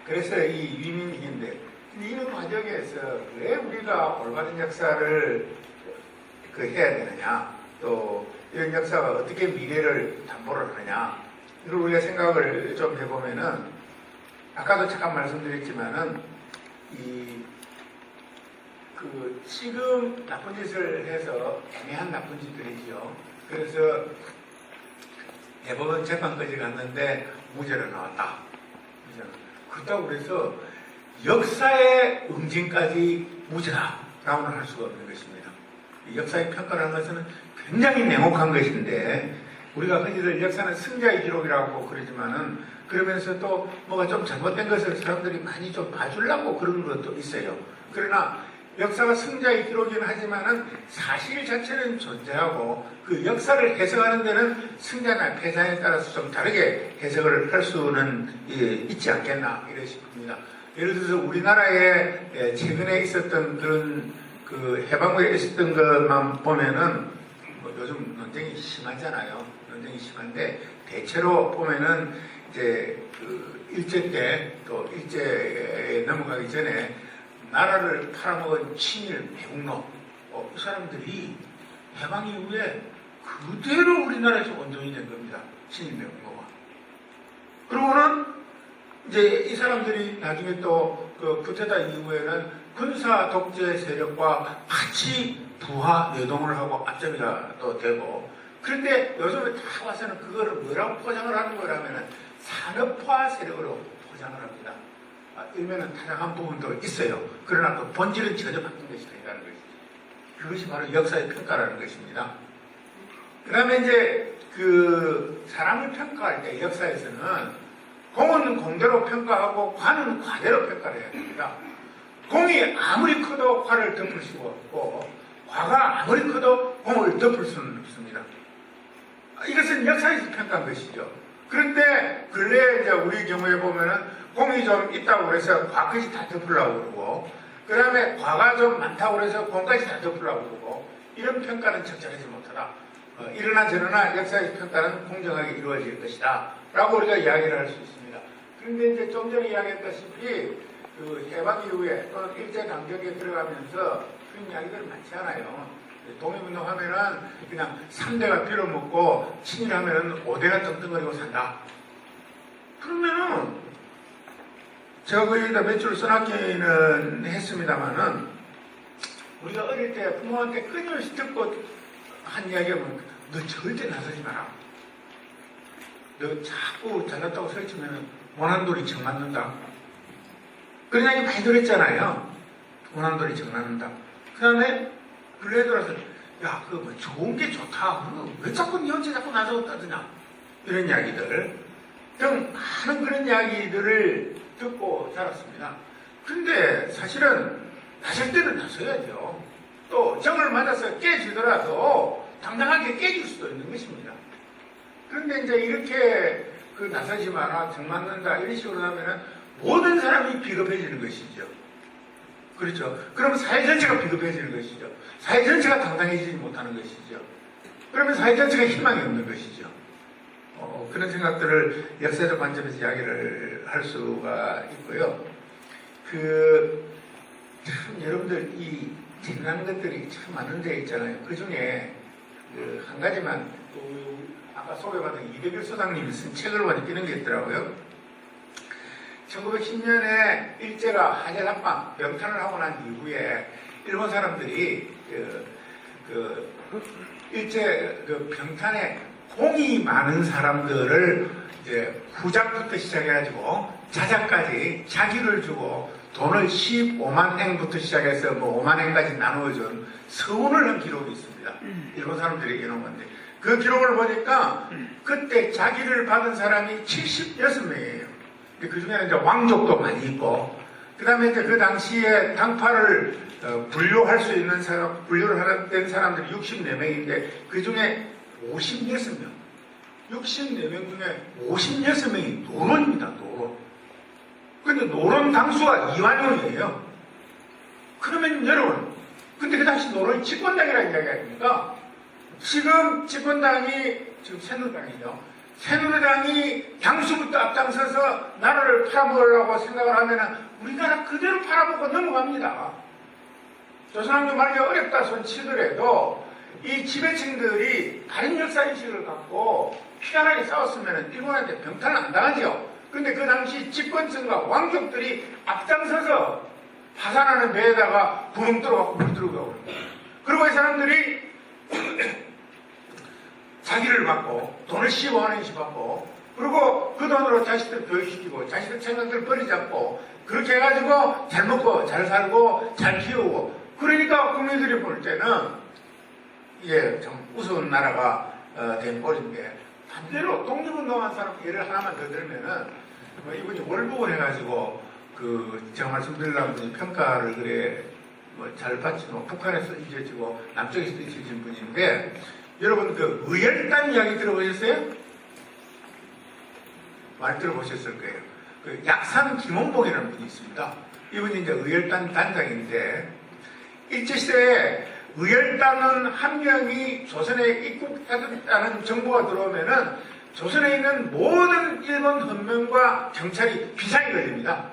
그래서 이 유민인데, 이런 과정에서 왜 우리가 올바른 역사를 해야 되느냐, 또 이런 역사가 어떻게 미래를 담보를 하느냐, 이걸 우리가 생각을 좀 해보면은, 아까도 잠깐 말씀드렸지만은, 지금 나쁜 짓을 해서 애매한 나쁜 짓들이죠. 그래서 대법원 재판까지 갔는데 무죄로 나왔다. 그렇다고 그래서 역사의 응징까지 무죄다라고는 할 수가 없는 것입니다. 역사의 평가라는 것은 굉장히 냉혹한 것인데, 우리가 흔히들 역사는 승자의 기록이라고 그러지만은 그러면서 또 뭐가 좀 잘못된 것을 사람들이 많이 좀 봐주려고 그런 것도 있어요. 그러나 역사가 승자의 기록이긴 하지만은 사실 자체는 존재하고 그 역사를 해석하는 데는 승자나 패자에 따라서 좀 다르게 해석을 할 수는 있지 않겠나 이래 싶습니다. 예를 들어서 우리나라에 최근에 있었던 그런 그 해방후에 있었던 것만 보면은 뭐 요즘 논쟁이 심하잖아요. 논쟁이 심한데 대체로 보면은 이제 그 일제 때 또 일제에 넘어가기 전에 나라를 팔아먹은 친일 매국노 이 사람들이 해방 이후에 그대로 우리나라에서 원정이 된 겁니다. 친일 매국노가. 그러고는 이제 이 사람들이 나중에 또 그 쿠데타 이후에는 군사 독재 세력과 같이 부하 노동을 하고 앞잡이가 또 되고, 그런데 요즘에 다 와서는 그거를 뭐라고 포장을 하는 거라면은 산업화 세력으로 포장을 합니다. 일면은 타락한 부분도 있어요. 그러나 그 본질은 전혀 바뀐 것이 아니라는 것이죠. 그것이 바로 역사의 평가라는 것입니다. 그 다음에 이제 그 사람을 평가할 때 역사에서는 공은 공대로 평가하고 과는 과대로 평가를 해야 됩니다. 공이 아무리 커도 과를 덮을 수가 없고 과가 아무리 커도 공을 덮을 수는 없습니다. 이것은 역사에서 평가한 것이죠. 그런데 근래에 이제 우리 경우에 보면은 공이 좀 있다고 해서 과까지 다 덮으려고 그러고, 그 다음에 과가 좀 많다고 해서 공까지 다 덮으려고 그러고, 이런 평가는 적절하지 못하다. 이러나 저러나 역사의 평가는 공정하게 이루어질 것이다 라고 우리가 이야기를 할 수 있습니다. 그런데 이제 좀 전에 이야기했다시피 그 해방 이후에 또는 일제강점기에 들어가면서 그런 이야기들 많지 않아요. 독립운동 하면은 그냥 3대가 빌어먹고 친일하면은 5대가 떵떵거리고 산다. 그러면은 제가 거기다 몇 줄 써놨기는 했습니다만은 우리가 어릴 때 부모한테 끊임없이 듣고 한 이야기가 뭐냐, 너 절대 나서지 마라. 너 자꾸 잘났다고 설치면은 원한돌이 정 맞는다. 그런 이야기 많이 들었잖아요. 원한돌이 정 맞는다. 그 다음에 근래에 들어서 야, 그거 뭐 좋은 게 좋다. 왜 자꾸 니 혼자 자꾸 나서겠다더냐. 이런 이야기들 등 많은 그런 이야기들을 듣고 자랐습니다. 그런데 사실은 나설 때는 나서야죠. 또 정을 맞아서 깨지더라도 당당하게 깨질 수도 있는 것입니다. 그런데 이제 이렇게 그 나서지 마라, 정 맞는다 이런 식으로 하면은 모든 사람이 비겁해지는 것이죠. 그렇죠. 그럼 사회 전체가 비겁해지는 것이죠. 사회 전체가 당당해지지 못하는 것이죠. 그러면 사회 전체가 희망이 없는 것이죠. 그런 생각들을 역사적 관점에서 이야기를 할 수가 있고요. 참 여러분들 이 재미난 것들이 참 많은 데 있잖아요. 그 중에 한 가지만 아까 소개받은 이백일 소장님이 쓴 책을 보니 끼는 게 있더라고요. 1910년에 일제가 한일합방 병탄을 하고 난 이후에 일본 사람들이 일제 병탄에 공이 많은 사람들을 이제 후작부터 시작해가지고 자작까지 자기를 주고 돈을 15만 행부터 시작해서 뭐 5만 행까지 나누어준 서운을 한 기록이 있습니다. 일본 사람들이 이런 건데 그 기록을 보니까 그때 자기를 받은 사람이 76명이에요. 그 중에는 이제 왕족도 많이 있고, 그 다음에 이제 그 당시에 당파를 분류할 수 있는 사람, 분류를 된 사람들이 64명인데, 그 중에 56명. 64명 중에 56명이 노론입니다, 노론. 근데 노론 당수가 이완용이에요. 그러면 여러분, 근데 그 당시 노론이 집권당이라는 이야기 아닙니까? 지금 집권당이, 지금 새누리당이죠. 새누리당이 당수부터 앞장서서 나라를 팔아먹으려고 생각을 하면 우리나라 그대로 팔아먹고 넘어갑니다. 조선왕조 말기 어렵다 손 치더라도 이 지배층들이 다른 역사인식을 갖고 피안하게 싸웠으면 일본한테 병탈을 안 당하죠. 근데 그 당시 집권층과 왕족들이 앞장서서 파산하는 배에다가 구름 뚫어갖고 물 들어가고 그리고 이 사람들이 자기를 받고 돈을 15만 원씩 받고 그리고 그 돈으로 자식들 교육시키고 자식들 생각들 버리잡고 그렇게 해가지고 잘 먹고 잘 살고 잘 키우고 그러니까 국민들이 볼 때는 이게 참 우스운 나라가 된 꼴인데 반대로 독립운동한 사람 예를 하나만 더 들면은 뭐 이분이 월북을 해가지고 그 제가 말씀드리려면 평가를 그래 뭐 잘 받지 뭐 북한에서 잊혀지고 남쪽에서 잊혀진 분인데 여러분 그 의열단 이야기 들어보셨어요? 많이 들어보셨을 거예요. 그 약산 김원봉이라는 분이 있습니다. 이분이 이제 의열단 단장인데 일제시대에 의열단은 한 명이 조선에 입국하겠다는 정보가 들어오면은 조선에 있는 모든 일본 헌병과 경찰이 비상이 걸립니다.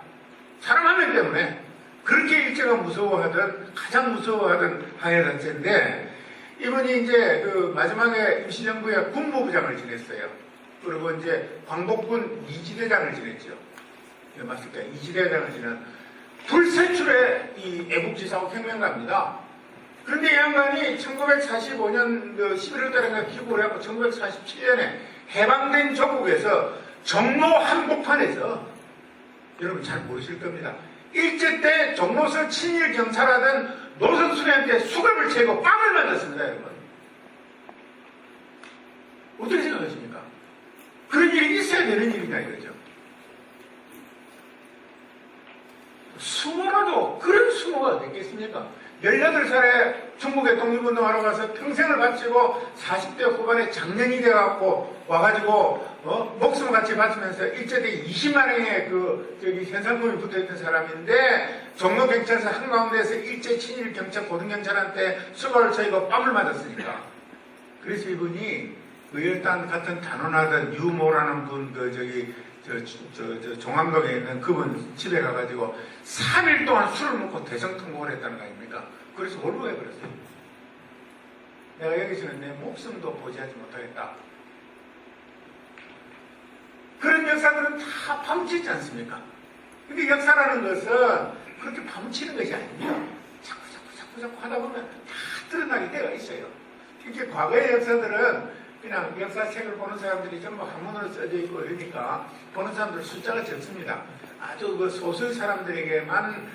사람 한 명 때문에. 그렇게 일제가 무서워하던, 가장 무서워하던 항해단체인데, 이분이 이제 그 마지막에 임시정부의 군무부장을 지냈어요. 그리고 이제 광복군 이지대장을 지냈죠. 맞습니까? 이지대장을 지낸 불세출의 이 애국지사고 혁명가입니다. 그런데 이 양반이 1945년 11월 달인가 기국을 하고 1947년에 해방된 조국에서 종로 한복판에서 여러분 잘 모르실 겁니다. 일제 때 종로서 친일 경찰하던 노선 수령한테 수갑을 채고 빵을 맞았습니다, 여러분. 어떻게 생각하십니까? 그런 일이 있어야 되는 일이냐 이거죠. 수모라도 그런 수모가 어딨겠습니까? 18살에 중국에 독립운동하러 가서 평생을 바치고 40대 후반에 장년이 돼갖고 와가지고 목숨을 같이 바치면서 일제 때 20만 원의 현상금이 붙어있던 사람인데 종로 경찰서 한가운데에서 일제 친일 경찰 고등경찰한테 수갑을 차이고 뺨을 맞았으니까. 그래서 이분이 의열단 같은 단원하던 유모라는 분 종암동에 있는 그분 집에 가가지고 3일 동안 술을 먹고 대성통곡을 했다는 거 아닙니까? 그래서 월북해 버렸어요. 내가 여기서는 내 목숨도 보지하지 못하겠다. 그런 역사들은 다 파묻히지 않습니까? 근데 역사라는 것은 그렇게 파묻히는 것이 아닙니다. 자꾸 하다 보면 다 드러나게 되어 있어요. 이렇게 과거의 역사들은 그냥 역사책을 보는 사람들이 전부 한문으로 써져 있고 이러니까 보는 사람들 숫자가 적습니다. 아주 그 소수의 사람들에게만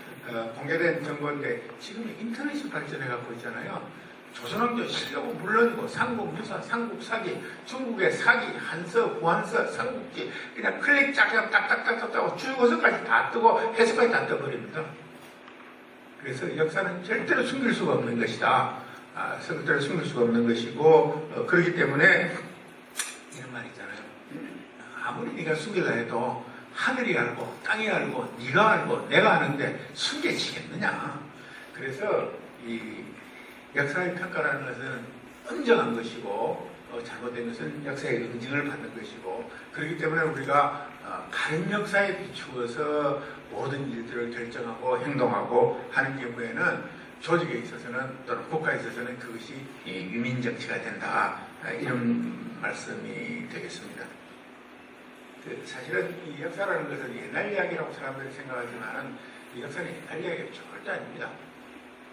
공개된 정보인데 지금 인터넷이 발전해갖고 있잖아요. 조선왕조 실록은 물론이고 삼국유사, 삼국사기, 중국의 사기, 한서, 후한서, 삼국지 그냥 클릭 짝짝 딱딱딱딱 하고 주어서까지 다 뜨고 해석까지 다 떠버립니다. 그래서 역사는 절대로 숨길 수가 없는 것이다. 절대로 숨길 수가 없는 것이고 그렇기 때문에 이런 말 있잖아요. 아무리 네가 숨기려 해도 하늘이 알고 땅이 알고 네가 알고 내가 아는데 숨겨지겠느냐. 그래서 이 역사의 평가라는 것은 엄정한 것이고 잘못된 것은 역사의 응징을 받는 것이고 그렇기 때문에 우리가 바른 역사에 비추어서 모든 일들을 결정하고 행동하고 하는 경우에는 조직에 있어서는 또는 국가에 있어서는 그것이 유민정치가 된다. 이런 말씀이 되겠습니다. 사실은 이 역사라는 것은 옛날 이야기라고 사람들이 생각하지만 이 역사는 옛날 이야기가 절대 아닙니다.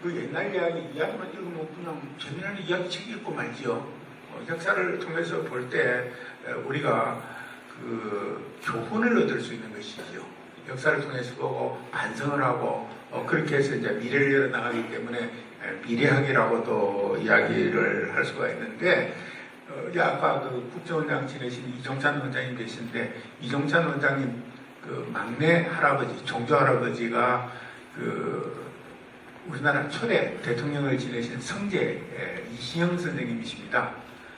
그 옛날 이야기만 읽으면 그냥 재미나는 이야기책 읽고 말지요. 역사를 통해서 볼 때 우리가 그 교훈을 얻을 수 있는 것이죠. 역사를 통해서 보고 반성을 하고 그렇게 해서 이제 미래를 열어나가기 때문에 미래학이라고도 이야기를 할 수가 있는데 아까 그 국정원장 지내신 이종찬 원장님 계신데 이종찬 원장님 그 막내 할아버지 종조 할아버지가 그 우리나라 초대 대통령을 지내신 성제 이시영 선생님이십니다.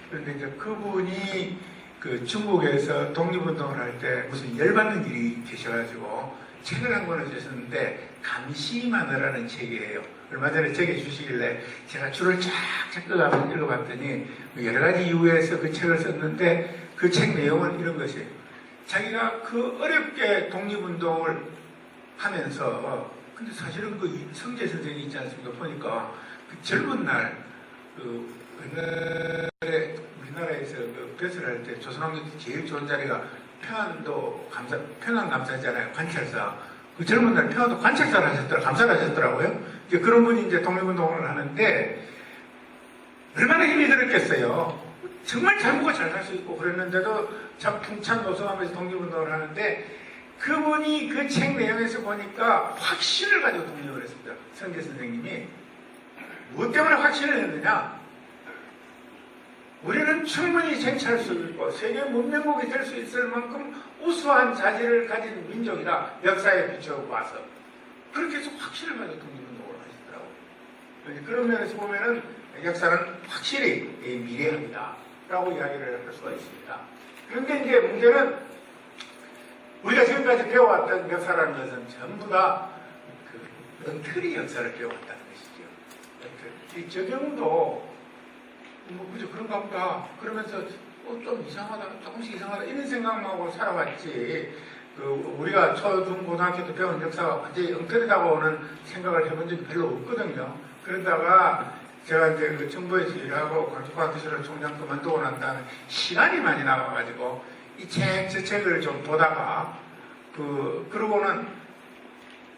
그런데 이제 그분이 그 중국에서 독립운동을 할 때 무슨 열받는 일이 계셔가지고 책을 한 권을 쓰셨는데 감시마늘이라는 책이에요. 얼마 전에 책에 주시길래 제가 줄을 쫙쫙 끄가면서 읽어봤더니 여러 가지 이유에서 그 책을 썼는데 그 책 내용은 이런 것이에요. 자기가 그 어렵게 독립운동을 하면서 근데 사실은 그 성재 선생이 있지 않습니까? 보니까 그 젊은 날 그 우리나라에서 그 벼슬 할 때 조선왕조 때 제일 좋은 자리가 평안 감사잖아요. 관찰사. 그 젊은 날 평안도 관찰사를 감사를 하셨더라고요. 이제 그런 분이 이제 독립운동을 하는데 얼마나 힘이 들었겠어요. 정말 잘 먹고 잘 살 수 있고 그랬는데도 참 풍찬노성하면서 독립운동을 하는데 그분이 그 책 내용에서 보니까 확신을 가지고 독립을 했습니다. 성재 선생님이. 무엇 때문에 확신을 했느냐? 우리는 충분히 쟁취할 수 있고 세계 문명국이 될 수 있을 만큼 우수한 자질을 가진 민족이다. 역사에 비춰봐서. 그렇게 해서 확실히 가지고 독립운동을 하시더라고요. 그런 면에서 보면은 역사는 확실히 미래합니다. 라고 이야기를 할 수가 있습니다. 그런데 이제 문제는 우리가 지금까지 배워왔던 역사라는 것은 전부 다 그 엉터리 역사를 배워왔다는 것이죠. 이 적용도 뭐 그저 그런가 보다 그러면서 좀 이상하다, 조금씩 이상하다 이런 생각만 하고 살아왔지. 우리가 초중 고등학교 때 배운 역사가 완전히 엉터리다고는 생각을 해본 적이 별로 없거든요. 그러다가 제가 이제 그 정부에서 일하고 광주과학기술원 총장 그만두고 난 다음에 시간이 많이 남아가지고 이 저 책을 좀 보다가 그러고는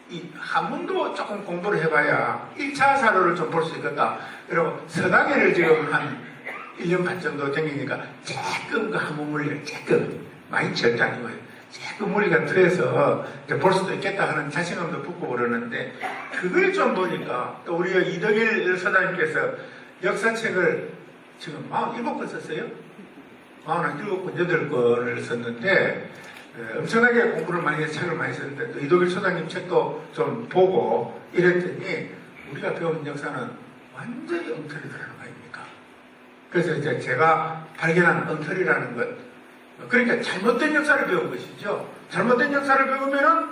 이 한문도 조금 공부를 해봐야 1차 사료를 좀 볼 수 있겠다. 그리고 서당회를 지금 한 1년 반 정도 댕기니까 조금 그 한문 물리를 조금 많이 절대 아니고요. 조금 물리가 들어서 볼 수도 있겠다 하는 자신감도 붙고 그러는데 그걸 좀 보니까 또 우리 이덕일 서당님께서 역사책을 지금 47권 썼어요. 47권, 8권을 썼는데 엄청나게 공부를 많이 해서 책을 많이 썼는데 또 이덕일 소장님 책도 좀 보고 이랬더니 우리가 배운 역사는 완전히 엉터리더라는 거 아닙니까? 그래서 이제 제가 발견한 엉터리라는 것, 그러니까 잘못된 역사를 배운 것이죠. 잘못된 역사를 배우면은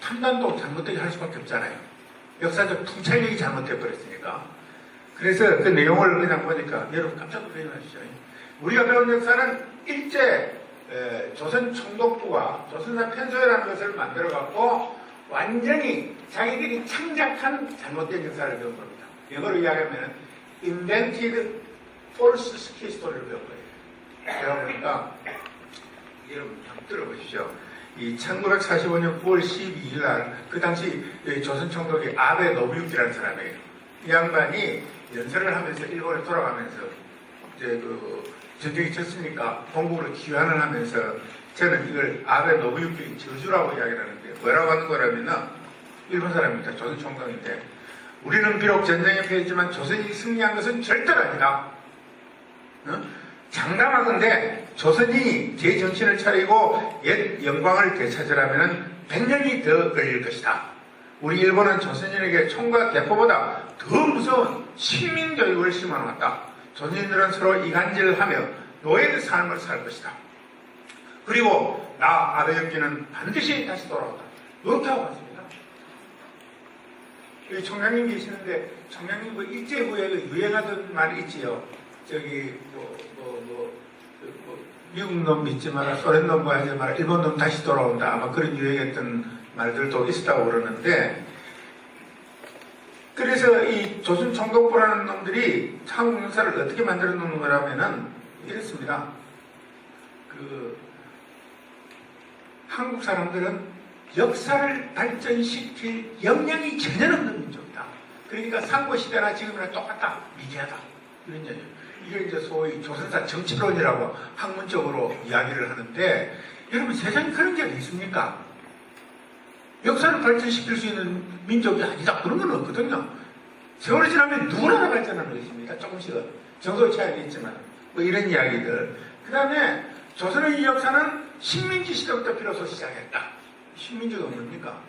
판단도 잘못되게 할 수밖에 없잖아요. 역사적 통찰력이 잘못돼 버렸으니까. 그래서 그 내용을 그냥 보니까 여러분 깜짝 놀라시죠. 우리가 배운 역사는 일제 조선 총독부가 조선사 편서회라는 것을 만들어갖고 완전히 자기들이 창작한 잘못된 역사를 배운 겁니다. 영어로 이야기하면 invented false history를 배운 거예요. 그러다 보니까 여러분 한번 들어보십시오. 이 1945년 9월 12일 날 그 당시 조선 총독이 아베 노부유키라는 사람이에요. 이 양반이 연설을 하면서 일본에 돌아가면서 이제 전쟁이 쳤으니까 본국으로 귀환을 하면서 저는 이걸 아베 노부유키 저주라고 이야기를 하는데 뭐라고 하는 거라면 일본 사람입니다. 조선 총독인데 우리는 비록 전쟁에 패했지만 조선이 승리한 것은 절대로 아니다. 장담하건대 조선이 제 정신을 차리고 옛 영광을 되찾으려면 100년이 더 걸릴 것이다. 우리 일본은 조선인에게 총과 대포보다 더 무서운 식민교육을 심어놨다. 조선인들은 서로 이간질하며 노예의 삶을 살 것이다. 그리고 나 아베역기는 반드시 다시 돌아온다. 이렇게 하고 왔습니다. 여기 총장님 계시는데 총장님 그 일제 후에 그 유행하던 말이 있지요. 저기 미국 놈 믿지 마라, 소련 놈 봐야지 마라, 일본 놈 다시 돌아온다. 아마 그런 유행했던 말들도 있었다고 그러는데, 그래서 이 조선 총독부라는 놈들이 한국 역사를 어떻게 만들어 놓는 거라면은 이렇습니다. 한국 사람들은 역사를 발전시킬 역량이 전혀 없는 민족이다. 그러니까 삼국시대나 지금이랑 똑같다. 미개하다. 이런 얘기예요. 이게 이제 소위 조선사 정치론이라고 학문적으로 이야기를 하는데, 여러분 세상에 그런 게 어디 있습니까? 역사를 발전시킬 수 있는 민족이 아니다. 그런 건 없거든요. 세월이 지나면 누구나 다 발전하는 것입니다. 조금씩은. 정도의 차이는 있지만. 뭐 이런 이야기들. 그 다음에 조선의 이 역사는 식민지 시대부터 비로소 시작했다. 식민지가 뭡니까?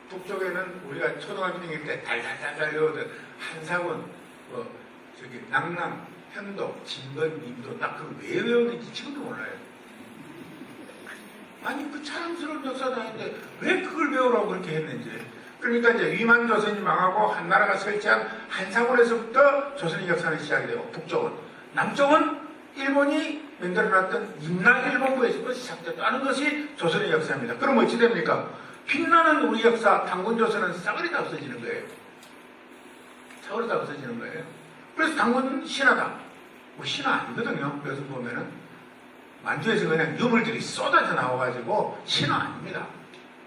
북쪽에는 우리가 초등학교 다닐 때 달달달달 외우던 한사군, 낙남, 현도, 진건, 민도, 나 그걸 왜 외웠는지 지금도 몰라요. 아니 그 자랑스러운 역사도 아닌데 왜 그걸 배우라고 그렇게 했는지. 그러니까 이제 위만조선이 망하고 한나라가 설치한 한사군에서부터 조선의 역사는 시작이 되고 북쪽은, 남쪽은 일본이 만들어놨던 임나일본부에서부터 시작됐다는 것이 조선의 역사입니다. 그럼 어찌 됩니까? 빛나는 우리 역사 당군조선은 싸그리 다 없어지는 거예요. 싸그리 다 없어지는 거예요. 그래서 당군 신화다. 뭐 신화 아니거든요. 그래서 보면은 만주에서 그냥 유물들이 쏟아져 나와가지고 신화 아닙니다.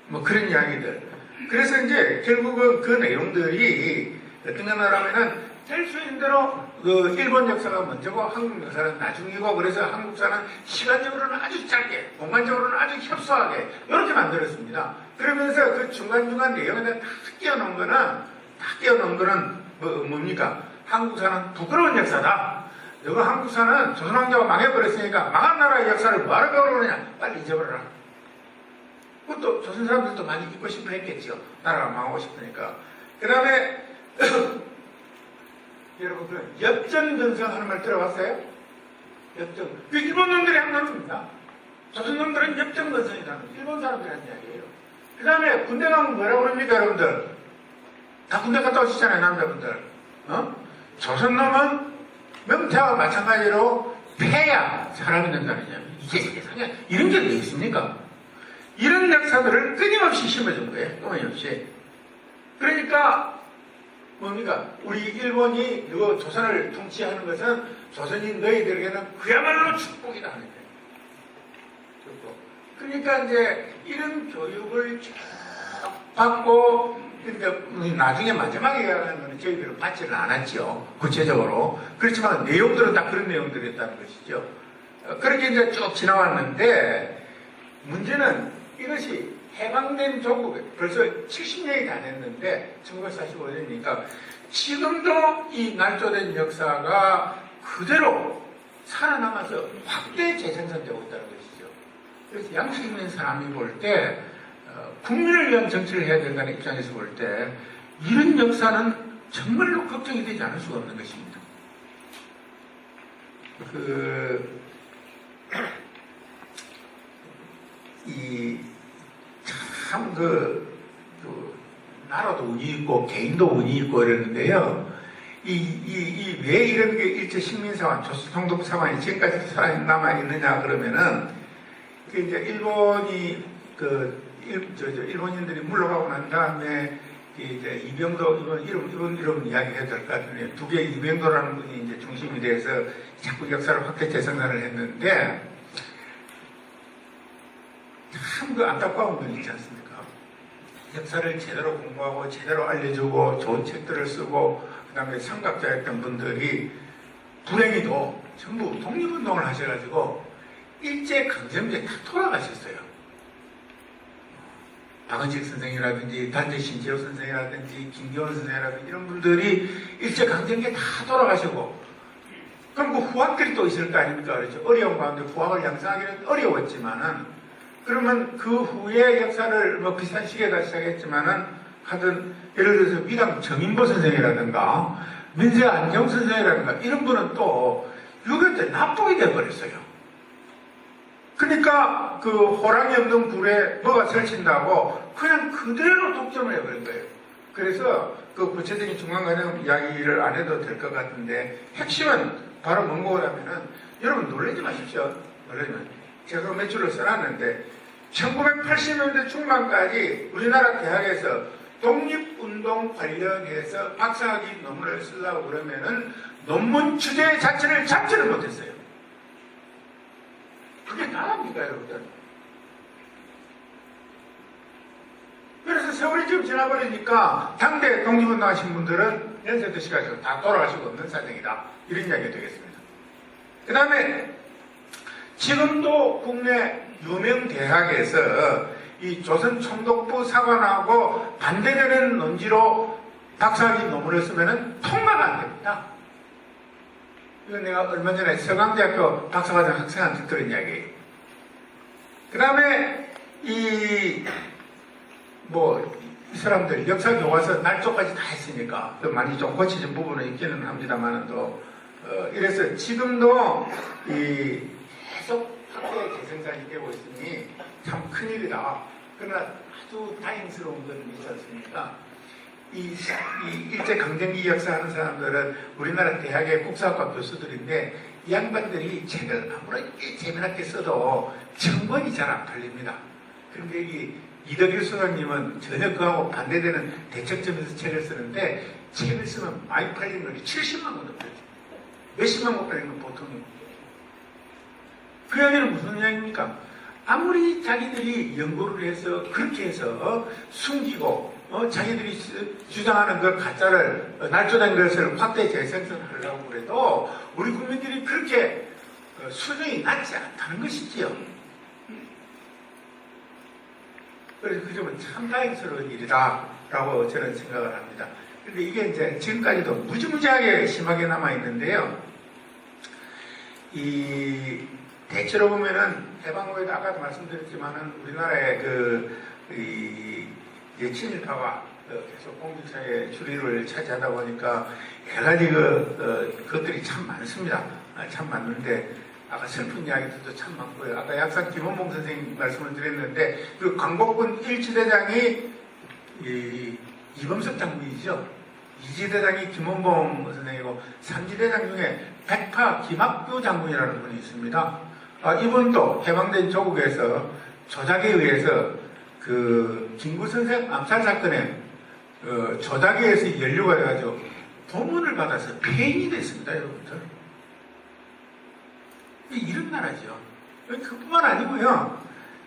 뭐 그런 이야기들. 그래서 이제 결국은 그 내용들이 어떤 거냐면은 될 수 있는 대로 그 일본 역사가 먼저고 한국 역사는 나중이고, 그래서 한국사는 시간적으로는 아주 짧게, 공간적으로는 아주 협소하게 이렇게 만들었습니다. 그러면서 그 중간중간 내용에다 다 끼워놓은 거는 뭡니까? 한국사는 부끄러운 역사다. 너가 한국사는 조선왕조가 망해버렸으니까 망한 나라의 역사를 뭐하러 배우느냐. 빨리 잊어버려라. 그것도 조선 사람들도 많이 잊고 싶어 했겠죠. 나라가 망하고 싶으니까. 그 다음에 여러분 그 엽전전성 하는 말 들어봤어요? 엽전. 그 일본 놈들이 한 놈입니다. 조선 놈들은 엽전전성이라는 일본 사람들이 한 이야기예요. 그 다음에 군대 가면 뭐라고 그럽니까 여러분들? 다 군대 갔다 오시잖아요 남자분들. 조선 놈은 명태와 마찬가지로 패야 사람이 된다는 이야기. 이게 세상에 이런 게 왜 있습니까? 이런 역사들을 끊임없이 심어준 거예요. 끊임없이. 그러니까 뭡니까? 우리 일본이 그 조선을 통치하는 것은 조선인 너희들에게는 그야말로 축복이다 하는 거예요. 축복. 그러니까 이제 이런 교육을 쭉 받고 그러니까 나중에 마지막에 가는 거는 저희들은 받지를 않았죠. 구체적으로. 그렇지만 내용들은 다 그런 내용들이었다는 것이죠. 그렇게 이제 쭉 지나왔는데 문제는 이것이 해방된 조국에 벌써 70년이 다 됐는데 1945년이니까 지금도 이 날조된 역사가 그대로 살아남아서 확대 재생산되고 있다는 것이죠. 그래서 양식 있는 사람이 볼 때 국민을 위한 정치를 해야 된다는 입장에서 볼 때 이런 역사는 정말로 걱정이 되지 않을 수가 없는 것입니다. 나라도 운이 있고 개인도 운이 있고 이러는데요. 왜 이런 게 일제 식민사관, 조선통독 사관이 지금까지 살아남아 있느냐 그러면은 이제 일본이 일본인들이 물러가고 난 다음에 이제 이병도 이런 이야기 해야 될 것 같은데 두 개의 이병도라는 분이 이제 중심이 돼서 자꾸 역사를 확대 재생산을 했는데 참 그 안타까운 건 있지 않습니까? 역사를 제대로 공부하고 제대로 알려주고 좋은 책들을 쓰고 그 다음에 삼각자였던 분들이 불행히도 전부 독립운동을 하셔가지고 일제강점기에 다 돌아가셨어요. 박은식 선생이라든지 단재 신지호 선생이라든지 김기원 선생이라든지 이런 분들이 일제강점기에 다 돌아가시고 그럼 그 후학들이 또 있을 거 아닙니까? 그렇죠. 어려운 가운데 후학을 양성하기는 어려웠지만은 그러면 그 후에 역사를 뭐 비슷한 시기에다 시작했지만은 하여튼 예를 들어서 위당 정인보 선생이라든가 민세 안경 선생이라든가 이런 분은 또 6.25때 납북이 돼버렸어요. 그러니까 그 호랑이 없는 굴에 뭐가 설친다고 그냥 그대로 독점을 해버린 거예요. 그래서 그 구체적인 중간과정 이야기를 안 해도 될 것 같은데 핵심은 바로 뭔거라면은 여러분 놀라지 마십시오. 놀라지만 제가 매출을 써놨는데 1980년대 중반까지 우리나라 대학에서 독립운동 관련해서 박사학위 논문을 쓰려고 그러면은 논문 주제 자체를 잡지를 못했어요. 그게 나랍니까 여러분들? 그래서 세월이 지금 지나버리니까 당대 독립운동 하신 분들은 연세 드시가지고 다 돌아가시고 없는 사정이다. 이런 이야기가 되겠습니다. 그 다음에 지금도 국내 유명 대학에서 이 조선총독부 사관하고 반대되는 논지로 박사학위 논문을 쓰면은 통과가 안 됩니다. 이건 내가 얼마 전에 서강대학교 박사과정 학생한테 들은 이야기예요. 그 다음에 이 사람들 역사 교과서 날조까지 다 했으니까 많이 좀 고쳐진 부분은 있기는 합니다만 이래서 지금도 계속 학교의 재생산이 되고 있으니 참 큰일이다. 그러나 아주 다행스러운 건 있지 않습니까? 이 일제강점기 역사하는 사람들은 우리나라 대학의 국사학과 교수들인데 이 양반들이 책을 아무리 재미나게 써도 정권이 잘 안 팔립니다. 그런데 이 이덕일 수석님은 전혀 그하고 반대되는 대척점에서 책을 쓰는데 책을 쓰면 많이 팔리는 건 70만 원도 팔죠. 몇십만 원 팔리는 건 보통이고. 그 이야기는 무슨 이야기입니까? 아무리 자기들이 연구를 해서 그렇게 해서 숨기고 자기들이 주장하는 그 가짜를 날조된 것을 확대 재생산하려고 그래도 우리 국민들이 그렇게 수준이 낮지 않다는 것이지요. 그래서 그 점은 참 다행스러운 일이다라고 저는 생각을 합니다. 근데 이게 이제 지금까지도 무지무지하게 심하게 남아있는데요. 이, 대체로 보면은 해방 후에도 아까도 말씀드렸지만은 우리나라의 이제 친일파가 계속 공직사회 주류를 차지하다 보니까 여러 가지 것들이 참 많습니다. 참 많은데, 아까 슬픈 이야기들도 참 많고요. 아까 약산 김원봉 선생님 말씀을 드렸는데, 그 광복군 1지대장이 이범석 장군이죠. 2지대장이 김원봉 선생이고, 3지대장 중에 백파 김학규 장군이라는 분이 있습니다. 이분도 해방된 조국에서 조작에 의해서 김구 선생 암살 사건에 조작에 의해서 연루가 돼가지고 고문을 받아서 폐인이 됐습니다, 여러분들. 이런 나라죠. 그뿐만 아니고요.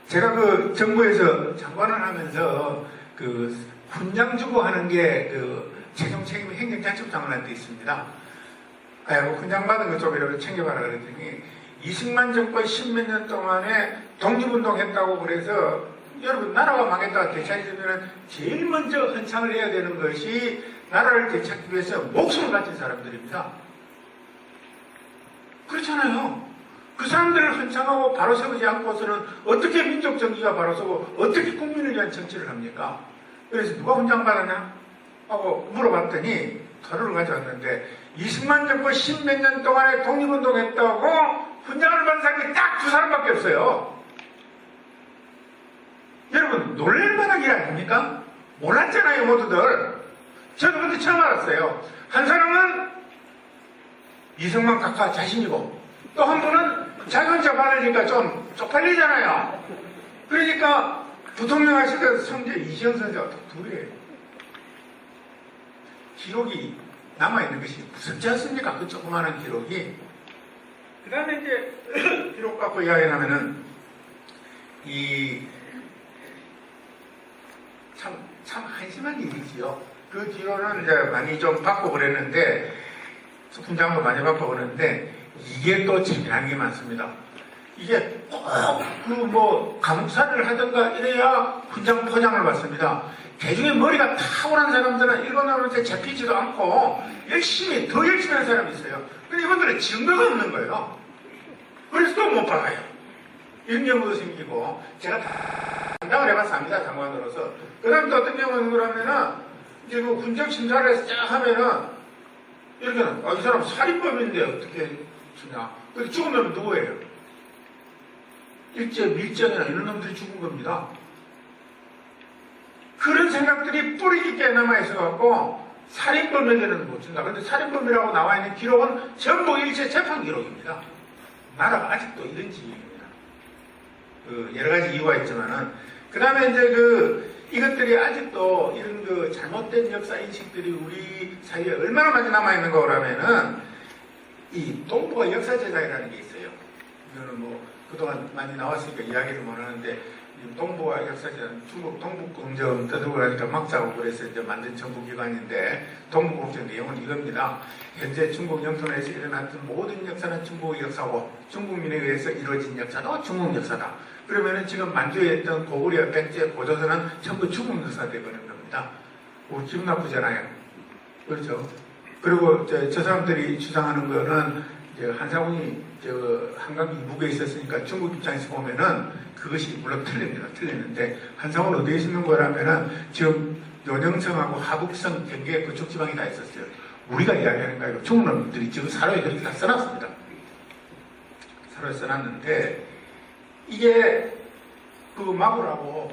제가 정부에서 장관을 하면서 훈장 주고 하는 게 최종 책임이 행정자치부장관한테 있습니다. 훈장 받은 거 좀 이렇게 챙겨봐라 그랬더니 이승만 정권 10몇 년 동안에 독립운동 했다고 그래서 여러분 나라가 망했다가 되찾으면 제일 먼저 헌창을 해야 되는 것이 나라를 되찾기 위해서 목숨을 바친 사람들입니다. 그렇잖아요. 그 사람들을 헌창하고 바로 세우지 않고서는 어떻게 민족 정기가 바로 서고 어떻게 국민을 위한 정치를 합니까? 그래서 누가 훈장 받았냐? 하고 물어봤더니 토론을 가져왔는데 이승만 정권 10몇 년 동안에 독립운동 했다고 훈장을 받은 사람이 딱 2사람밖에 없어요. 여러분 놀랄만한 일 아닙니까? 몰랐잖아요 모두들. 저도 그때 처음 알았어요. 한 사람은 이승만 각하 자신이고 또 한 분은 자기 혼자 받으니까 좀 쪽팔리잖아요. 그러니까 부통령 하시던 성재 이시영 선생가 둘이에요. 기록이 남아있는 것이 무섭지 않습니까? 그 조그마한 기록이. 그 다음에 이제 기록 갖고 이야기를 하면은 참 한심한 일이지요. 그 뒤로는 이제 많이 좀 받고 그랬는데 훈장도 많이 받고 그랬는데 이게 또 재미난 게 많습니다. 이게 꼭 감옥살이를 하든가 이래야 훈장 포장을 받습니다. 대중의 머리가 타고난 사람들은 일본어로 잡히지도 않고 더 열심히 하는 사람이 있어요. 근데 이분들은 증거가 없는 거예요. 그래서 또 못 받아요. 이런 경우도 생기고 제가 담당을 해봐서 압니다. 장관으로서. 그 다음에 또 어떤 경우는 그러면은 이제 군정 심사를 해서 쫙 하면은 이렇게는 이 사람 살인범인데 어떻게 주냐. 근데 죽은 놈은 누구예요? 일제 밀정이나 이런 놈들이 죽은 겁니다. 그런 생각들이 뿌리 깊게 남아있어갖고 살인범에게는 못 준다. 근데 살인범이라고 나와 있는 기록은 전부 일제 재판 기록입니다. 나라가 아직도 이런 지경입니다. 여러 가지 이유가 있지만은 그 다음에 이제 이것들이 아직도 이런 잘못된 역사 인식들이 우리 사이에 얼마나 많이 남아있는 거라면은 이 동북아 역사재단이라는 게 있어요. 이거는 그동안 많이 나왔으니까 이야기를 못 하는데 동북아 역사재단 중국 동북공정 떠들고 나니까 막자고 그래서 이제 만든 정부기관인데 동북공정 내용은 이겁니다. 현재 중국 영토에서 일어났던 모든 역사는 중국의 역사고 중국민에 의해서 이루어진 역사도 중국 역사다. 그러면은 지금 만주에 있던 고구려, 백제, 고조선은 전부 중국 역사가 되어버린 겁니다. 기분 나쁘잖아요. 그렇죠? 그리고 저 사람들이 주장하는 거는 한상훈이 한강 이북에 있었으니까 중국 입장에서 보면은 그것이 물론 틀립니다. 틀리는데 한상훈은 어디에 있는 거라면은 지금 요령성하고 하북성 경계 그쪽 지방이 다 있었어요. 우리가 이야기하는 거 아니고 중국 놈들이 지금 사료에 그렇게 다 써놨습니다. 사료에 써놨는데 이게 막으라고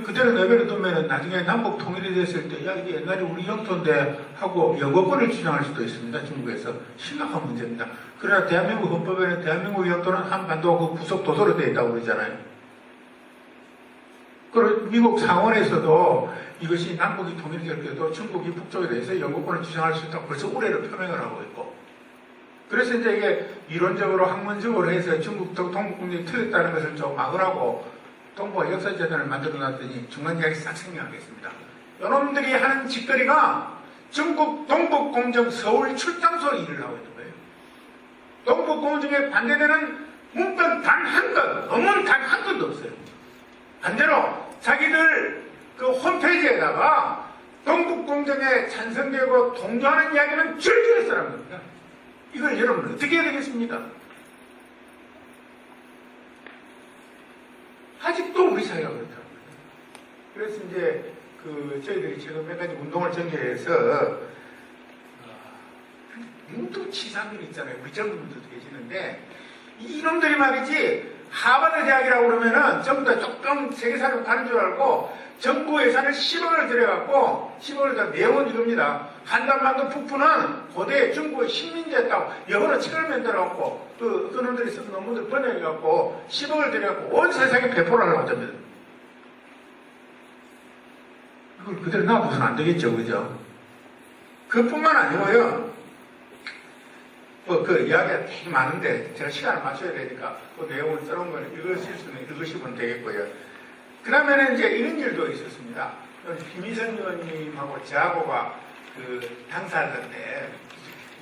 그대로 내버려 두면은 나중에 남북 통일이 됐을 때 이게 옛날에 우리 영토인데 하고 영거권을 주장할 수도 있습니다. 중국에서 심각한 문제입니다. 그러나 대한민국 헌법에는 대한민국 영토는 한반도 부속 도서로 되어 있다고 그러잖아요. 그리고 미국 상원에서도 이것이 남북이 통일이 될 때도 중국이 북쪽에 대해서 영거권을 주장할 수 있다고 벌써 우려를 표명을 하고 있고 그래서 이제 이게 이론적으로 학문적으로 해서 중국 동북국력이 틀렸다는 것을 좀 막으라고 동북아 역사재단을 만들어 놨더니 중간 이야기 싹 생략하겠습니다. 여러분들이 하는 짓거리가 중국 동북공정 서울 출장소로 일을 하고 있는 거예요. 동북공정에 반대되는 문건 단 한 건, 어문 단 한 건도 없어요. 반대로 자기들 홈페이지에다가 동북공정에 찬성되고 동조하는 이야기는 절대 했으라는 겁니다. 이걸 여러분 어떻게 해야 되겠습니까? 아직도 우리 사회가 그렇다고요. 그래서 이제 저희들이 지금 몇 가지 운동을 전개해서 뭉뚱치상들 있잖아요. 우리 젊은 분들도 계시는데 이놈들이 말이지 하버드 대학이라고 그러면은 전부 다 조금 세계사로 가는 줄 알고 정부 예산을 10억을 들여갖고 10억을 다 내온 이겁니다. 한반도 북부는 고대 중국 식민지였다고 영어로 책을 만들어갖고 그놈들이 쓴 논문들 번역해갖고 10억을 들여갖고 온 세상에 배포를 하려고 합니다. 그걸 그대로 놔둬서는 안 되겠죠, 그죠? 그뿐만 아니고요. 그 이야기가 되게 많은데 제가 시간을 맞춰야 되니까 그 내용을 써놓은 걸 읽으실 수는 읽으시면 되겠고요. 그러면은 이제 이런 일도 있었습니다. 김희선 의원님하고 저하고가 당사자인데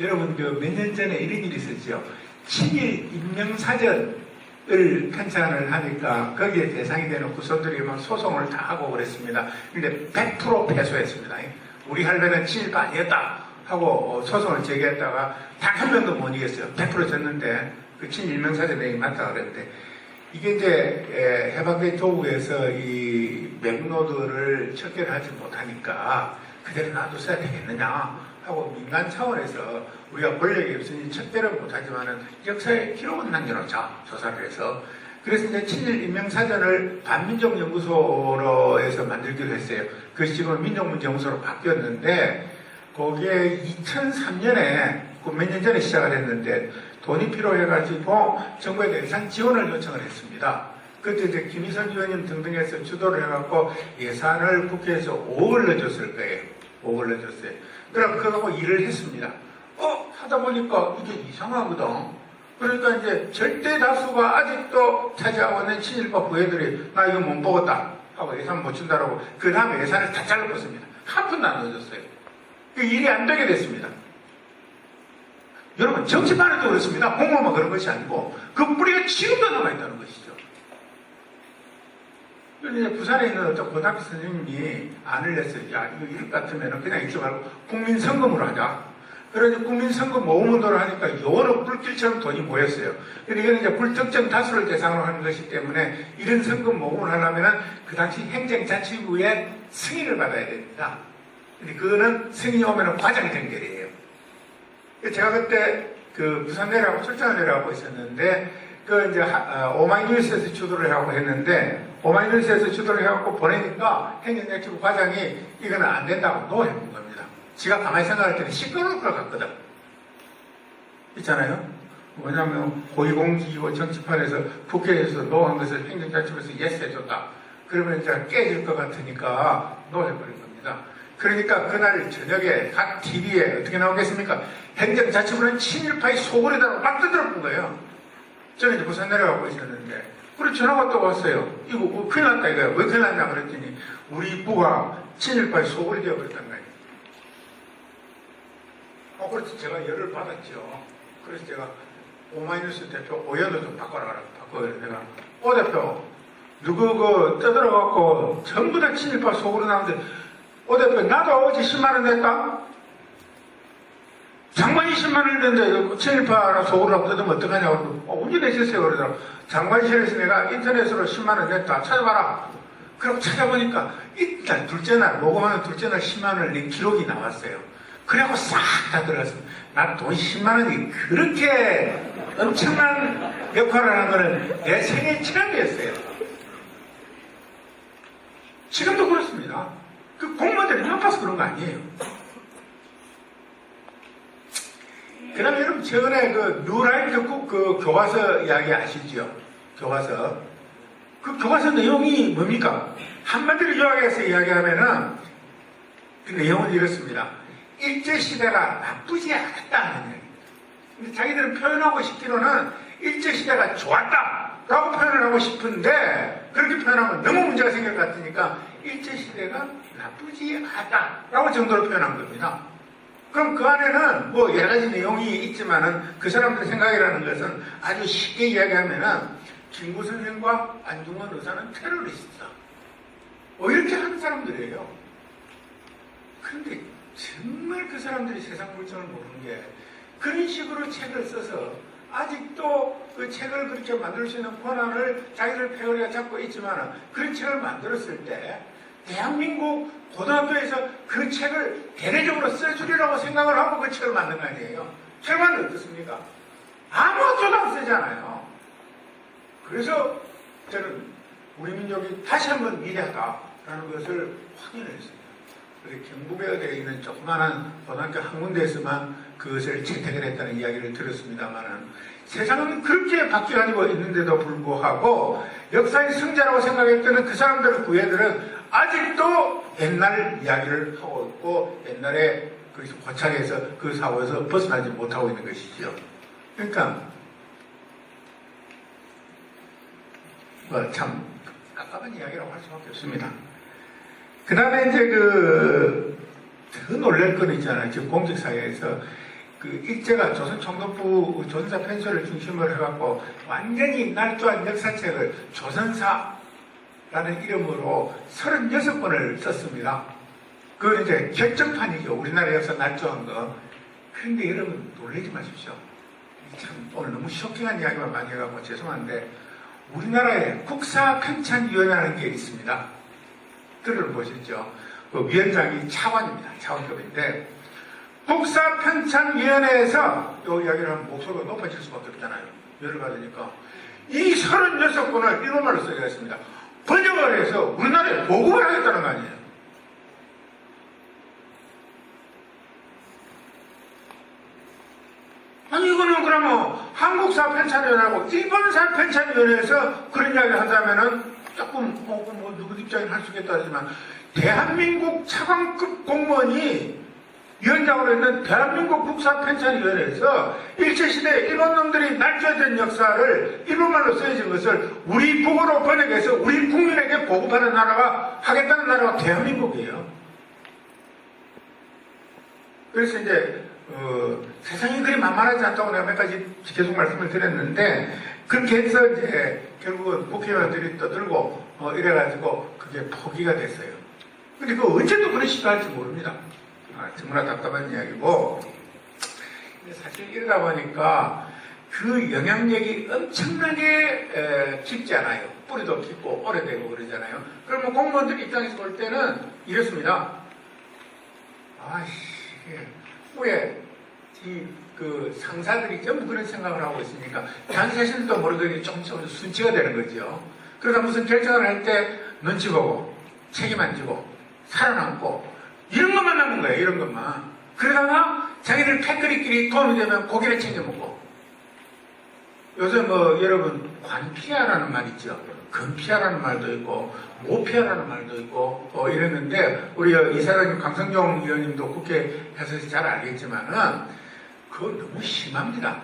여러분 몇 년 전에 이런 일이 있었죠. 친일 임명사전을 편찬을 하니까 거기에 대상이 되는 구성들이 막 소송을 다 하고 그랬습니다. 근데 100% 패소했습니다. 우리 할배는 친일파 아니었다 하고 소송을 제기했다가 단 한 명도 못 이겼어요. 100% 졌는데 그 친일 임명사전에 맞다 그랬는데 이게 이제 해방된 조국에서 이 맥로드를 척결하지 못하니까 그대로 놔뒀어야 되겠느냐 하고 민간 차원에서 우리가 권력이 없으니 척결은 못하지만은 역사에 기록은 남겨놓자 조사를 해서 그래서 이제 친일 인명사전을 반민족연구소로해서 만들기로 했어요. 그것이 지금 민족문제연구소로 바뀌었는데 거기에 2003년에 몇 년 전에 시작을 했는데 돈이 필요해가지고 정부에 예산 지원을 요청을 했습니다. 그때 이제 김희선 의원님 등등해서 주도를 해갖고 예산을 국회에서 5억을 넣어줬을 거예요. 5억을 넣어줬어요. 그럼 그거하고 일을 했습니다. 하다 보니까 이게 이상하거든. 그러니까 이제 절대 다수가 아직도 차지하고 있는 친일파 부회들이 나 이거 못 보겠다 하고 예산 못 준다라고 그 다음에 예산을 다 잘라버렸습니다. 한 푼도 안 넣어줬어요. 그 일이 안 되게 됐습니다. 여러분 정치판에도 그렇습니다. 공무원만 그런 것이 아니고 그 뿌리가 지금도 남아있다는 것이죠. 그런데 부산에 있는 어떤 고등학교 선생님이 안을 냈어요. 야 이거 일 같으면 그냥 잊지 말고 국민선거으로 하자. 그래서 국민선거 모금운동을 하니까 여러 불길처럼 돈이 모였어요. 근데 이건 이제 불특정 다수를 대상으로 하는 것이기 때문에 이런 선거 모금을 하려면 그 당시 행정자치부의 승인을 받아야 됩니다. 근데 그거는 승인이 오면 과장정결이에요. 제가 그때 부산 내려가고 출장을 내려가고 있었는데 이제 오마이뉴스에서 주도를 하고 했는데 오마이뉴스에서 주도를 해갖고 보내니까 행정자치부 과장이 이거는 안 된다고 노해본 겁니다. 지가 가만히 생각할 때는 시끄러울 것 같거든. 있잖아요. 왜냐하면 고위공직이고 정치판에서 국회에서 노한 것을 행정자치부에서 예스 해줬다. 그러면 이제 깨질 것 같으니까 노해버린 겁니다. 그러니까 그날 저녁에 각 TV에 어떻게 나오겠습니까? 행정자치부는 친일파의 소굴이다라고 막 떠들어본 거예요. 저는 이제 부산 내려가고 있었는데 그래 전화가 또 왔어요. 이거 큰일 났다 이거야. 왜 큰일 났냐 그랬더니 우리 부가 친일파의 소굴이 되어버렸단 말이에요. 그래서 제가 열을 받았죠. 그래서 제가 오마이뉴스 대표 오연도 좀 바꿔라. 바꿔요. 내가 오 대표 누구 떠들어갖고 전부 다 친일파 소굴이 나오는데 오 대표 나도 어제 10만원 냈다? 장관이 10만원 냈는데 친일파라 소굴이라고 뜯으면 어떡하냐고 언제 내셨어요? 그러더라고. 장관실에서 내가 인터넷으로 10만원 냈다 찾아봐라. 그럼 찾아보니까 일단 둘째 날 모금하는 둘째 날 10만원을 낸 기록이 나왔어요. 그래갖고 싹 다 들어갔습니다. 난 돈 10만원이 그렇게 엄청난 역할을 한 거는 내 생애 처음이었어요. 지금도 그렇습니다. 그 공무원들이 나빠서 그런 거 아니에요. 그 다음에 여러분 최근에 그 뉴라이트 그 교과서 이야기 아시죠? 교과서. 그 교과서 내용이 뭡니까? 한마디로 요약해서 이야기하면은 그 내용은 이렇습니다. 일제시대가 나쁘지 않았다는 얘기. 근데 자기들은 표현하고 싶기로는 일제시대가 좋았다라고 표현을 하고 싶은데 그렇게 표현하면 너무 문제가 생길 것 같으니까 일제시대가 나쁘지 않았다라고 정도로 표현한 겁니다. 그럼 그 안에는 뭐 여러 가지 내용이 있지만은 그 사람들 생각이라는 것은 아주 쉽게 이야기하면은 김구 선생과 안중근 의사는 테러리스트다. 이렇게 하는 사람들이에요. 그런데 정말 그 사람들이 세상 물정을 모르는 게 그런 식으로 책을 써서 아직도 그 책을 그렇게 만들 수 있는 권한을 자기들 패거리가 잡고 있지만 그런 책을 만들었을 때 대한민국 고등학교에서 그 책을 대대적으로 써주리라고 생각을 하고 그 책을 만든 거 아니에요. 책을 만들 어떻습니까? 아무것도 안 쓰잖아요. 그래서 저는 우리 민족이 다시 한번 위대하다라는 것을 확인했습니다. 경북에 되어 있는 조그마한 고등학교 한 군데에서만 그것을 채택을 했다는 이야기를 들었습니다만 세상은 그렇게 바뀌어가지고 있는데도 불구하고 역사의 승자라고 생각했던 그 사람들 구애들은 아직도 옛날 이야기를 하고 있고 옛날에 거기서 고착해서 그 사고에서 벗어나지 못하고 있는 것이죠. 그러니까 참 깝깝한 이야기라고 할 수밖에 없습니다. 그 다음에 이제 더 놀랄 건 있잖아요. 지금 공직사회에서 일제가 조선총독부 조선사 편서를 중심으로 해갖고 완전히 날조한 역사책을 조선사라는 이름으로 36권을 썼습니다. 그건 이제 결정판이죠. 우리나라 역사 날조한 거. 그런데 여러분 놀라지 마십시오. 참 오늘 너무 쇼킹한 이야기만 많이 해갖고 죄송한데 우리나라에 국사편찬위원회라는 게 있습니다. 들어보셨죠? 그 위원장이 차관입니다. 차관급인데 국사편찬위원회에서 이 이야기를 하면 목소리가 높아질 수밖에 없잖아요. 열을 받으니까 이 36권을 일본말로 써야 했습니다. 번역을 해서 우리나라에 보급을 하겠다는 거 아니에요. 아니 이거는 그러면 한국사편찬위원회하고 일본사편찬위원회에서 그런 이야기를 한다면은 조금 누구 입장에는 할 수 있겠다 하지만 대한민국 차관급 공무원이 위원장으로 있는 대한민국 국사편찬위원회에서 일제시대 일본 놈들이 날조했던 역사를 일본말로 쓰여진 것을 우리 북어로 번역해서 우리 국민에게 보급하는 나라가 하겠다는 나라가 대한민국이에요. 그래서 이제 세상이 그리 만만하지 않다고 내가 몇 가지 계속 말씀을 드렸는데 그렇게 해서 이제 결국은 국회의원들이 떠들고 이래가지고 그게 포기가 됐어요. 근데 그 언제 또 그런 식으로 할지 모릅니다. 정말 답답한 이야기고 사실 이러다 보니까 그 영향력이 엄청나게 깊지 않아요. 뿌리도 깊고 오래되고 그러잖아요. 그러면 공무원들 입장에서 볼 때는 이렇습니다. 왜 그 상사들이 전부 그런 생각을 하고 있으니까 자기 자신도 모르더니 조금씩 순치가 되는 거죠. 그러다 무슨 결정을 할 때 눈치 보고 책임 안 지고 살아남고 이런 것만 남는 거예요. 이런 것만. 그러다가 자기들 패거리끼리 도움이 되면 고기를 챙겨 먹고 요새 여러분 관피하라는 말 있죠. 금피하라는 말도 있고 모피하라는 말도 있고 이랬는데 우리 이사장님 강성종 의원님도 국회에서 잘 알겠지만은 그거 너무 심합니다.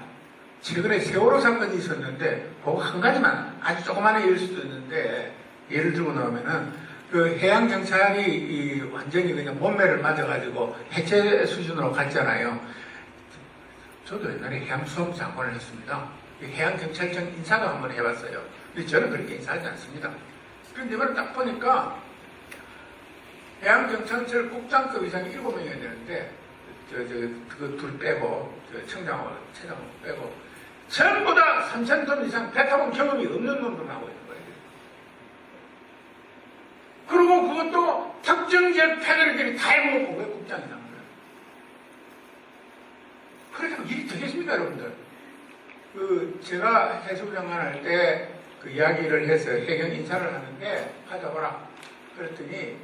최근에 세월호 사건이 있었는데 그거 한 가지만 아주 조그마한 예일 수도 있는데 예를 들고 나오면은 그 해양경찰이 완전히 그냥 몸매를 맞아가지고 해체 수준으로 갔잖아요. 저도 옛날에 해양수험 장관을 했습니다. 해양경찰청 인사도 한번 해봤어요. 근데 저는 그렇게 인사하지 않습니다. 그런데 이번에 딱 보니까 해양경찰청 국장급 이상이 7명이어야 되는데 그거 둘 빼고 청장하고 차장하고 빼고 전부 다 3,000톤 이상 배 타본 경험이 없는 놈들만 하고 있는 거예요. 그리고 그것도 특정 지역 패거리들이 다 해먹고 왜 국장이 나온 거예요? 그래서 일이 되겠습니까, 여러분들? 제가 해수장관 할 때 그 이야기를 해서 해경 인사를 하는데 가져와라. 그랬더니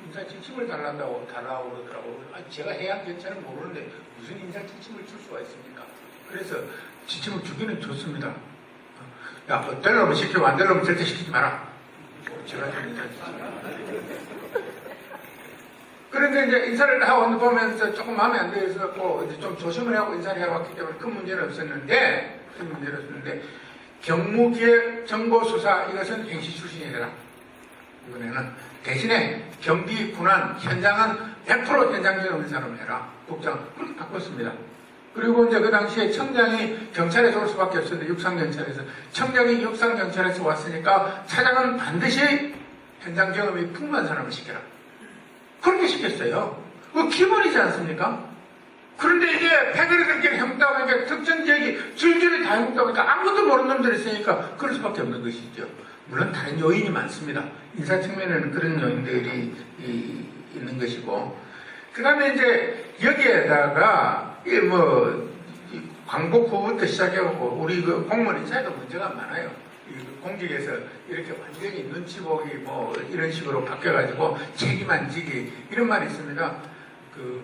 인사 지침을 달라고 그러더라고. 제가 해양경찰은 모르는데 무슨 인사 지침을 줄 수가 있습니까? 그래서 지침을 주기는 좋습니다. 야, 되려면 시키고 안 되려면 절대 시키지 마라. 제가 좀 인사 지침. 그런데 이제 인사를 하고 보면서 조금 마음에 안 들어서 이제 좀 조심을 하고 인사를 해왔기 때문에 큰 문제는 없었는데 경무기획 정보수사 이것은 행시 출신이 되라. 이번에는 대신에 경비, 군안, 현장은 100% 현장 경험인 사람을 해라. 국장 그렇게 바꿨습니다. 그리고 이제 그 당시에 청장이 경찰에서 올 수밖에 없었는데 육상경찰에서 청장이 육상경찰에서 왔으니까 차장은 반드시 현장 경험이 풍부한 사람을 시켜라. 그렇게 시켰어요. 그 기본이지 않습니까? 그런데 이제 패거리들끼리 해먹다 보니까 특정 지역이 줄줄이 다 해먹다 보니까 아무것도 모르는 놈들이 있으니까 그럴 수밖에 없는 것이죠. 물론 다른 요인이 많습니다. 인사 측면에는 그런 요인들이 있는 것이고, 그 다음에 이제 여기에다가 광복 후부터 시작해갖고 우리 그 공무원 인사에도 문제가 많아요. 공직에서 이렇게 완전히 눈치 보기 뭐 이런 식으로 바뀌어가지고 책임 안 지기 이런 말이 있습니다. 그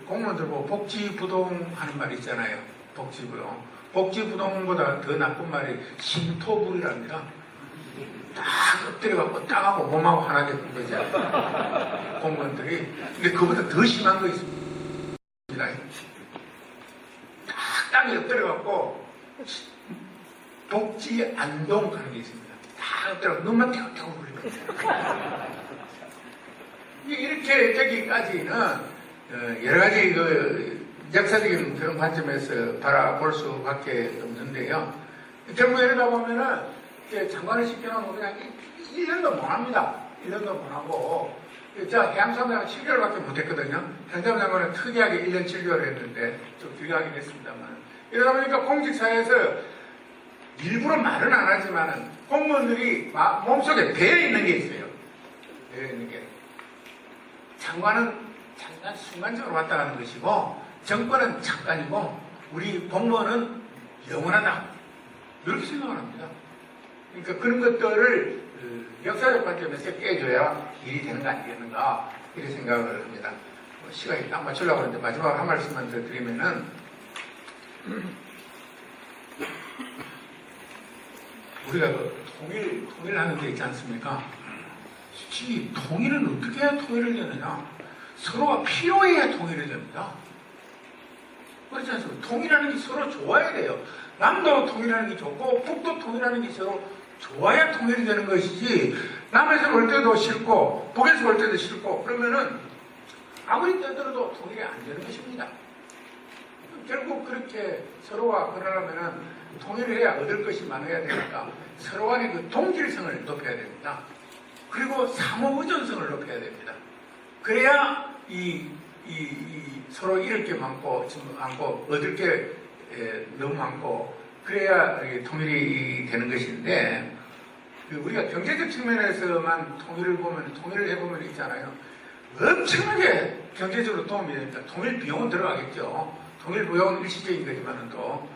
공무원들 보고 복지부동 하는 말이 있잖아요. 복지부동. 복지부동보다 더 나쁜 말이 신토불이랍니다. 딱 엎드려갖고 땅하고 몸하고 하나 되는 거죠. 공무원들이. 근데 그보다 더 심한 거 있습니다. 딱 땅에 엎드려갖고 복지안동 하는 게 있습니다. 딱 엎드려갖고 눈만 떼고 그러거든요. 이렇게 저기까지는 여러 가지 그 역사적인 그런 관점에서 바라볼 수밖에 없는데요. 결국 이러다 보면은 장관을 시켜놓으면 그냥 1년도 못 합니다. 1년도 못 하고. 제가 해양사무장 7개월밖에 못 했거든요. 행정장관은 특이하게 1년 7개월 했는데 좀 길게 하긴 했습니다만. 이러다 보니까 공직사회에서 일부러 말은 안 하지만은 공무원들이 몸속에 배어 있는 게 있어요. 배어 있는 게. 장관은 잠깐 순간적으로 왔다 가는 것이고 정권은 잠깐이고 우리 공무원은 영원하다 이렇게 생각을 합니다. 그러니까 그런 것들을 역사적 관점에서 깨줘야 일이 되는 거 아니겠는가 이렇게 생각을 합니다. 시간이 딱 맞추려고 하는데 마지막으로 한 말씀만 더 드리면은 우리가 그 통일하는 데 있지 않습니까? 솔직히 통일은 어떻게 해야 통일을 되느냐? 서로가 필요해야 통일이 됩니다. 그렇지 않습니까? 통일하는 게 서로 좋아야 돼요. 남도 통일하는 게 좋고 북도 통일하는 게 서로 좋아야 통일이 되는 것이지 남에서 볼 때도 싫고 북에서 볼 때도 싫고 그러면은 아무리 떠들어도 통일이 안 되는 것입니다. 결국 그렇게 서로가 그러려면은 통일을 해야 얻을 것이 많아야 되니까 서로 간의 그 동질성을 높여야 됩니다. 그리고 상호 의존성을 높여야 됩니다. 그래야 서로 잃을 게 많고 얻을 게 너무 많고 그래야 통일이 되는 것인데 우리가 경제적 측면에서만 통일을 해보면 있잖아요. 엄청나게 경제적으로 도움이 됩니다. 통일 비용은 들어가겠죠. 통일 비용은 일시적인 거지만은 또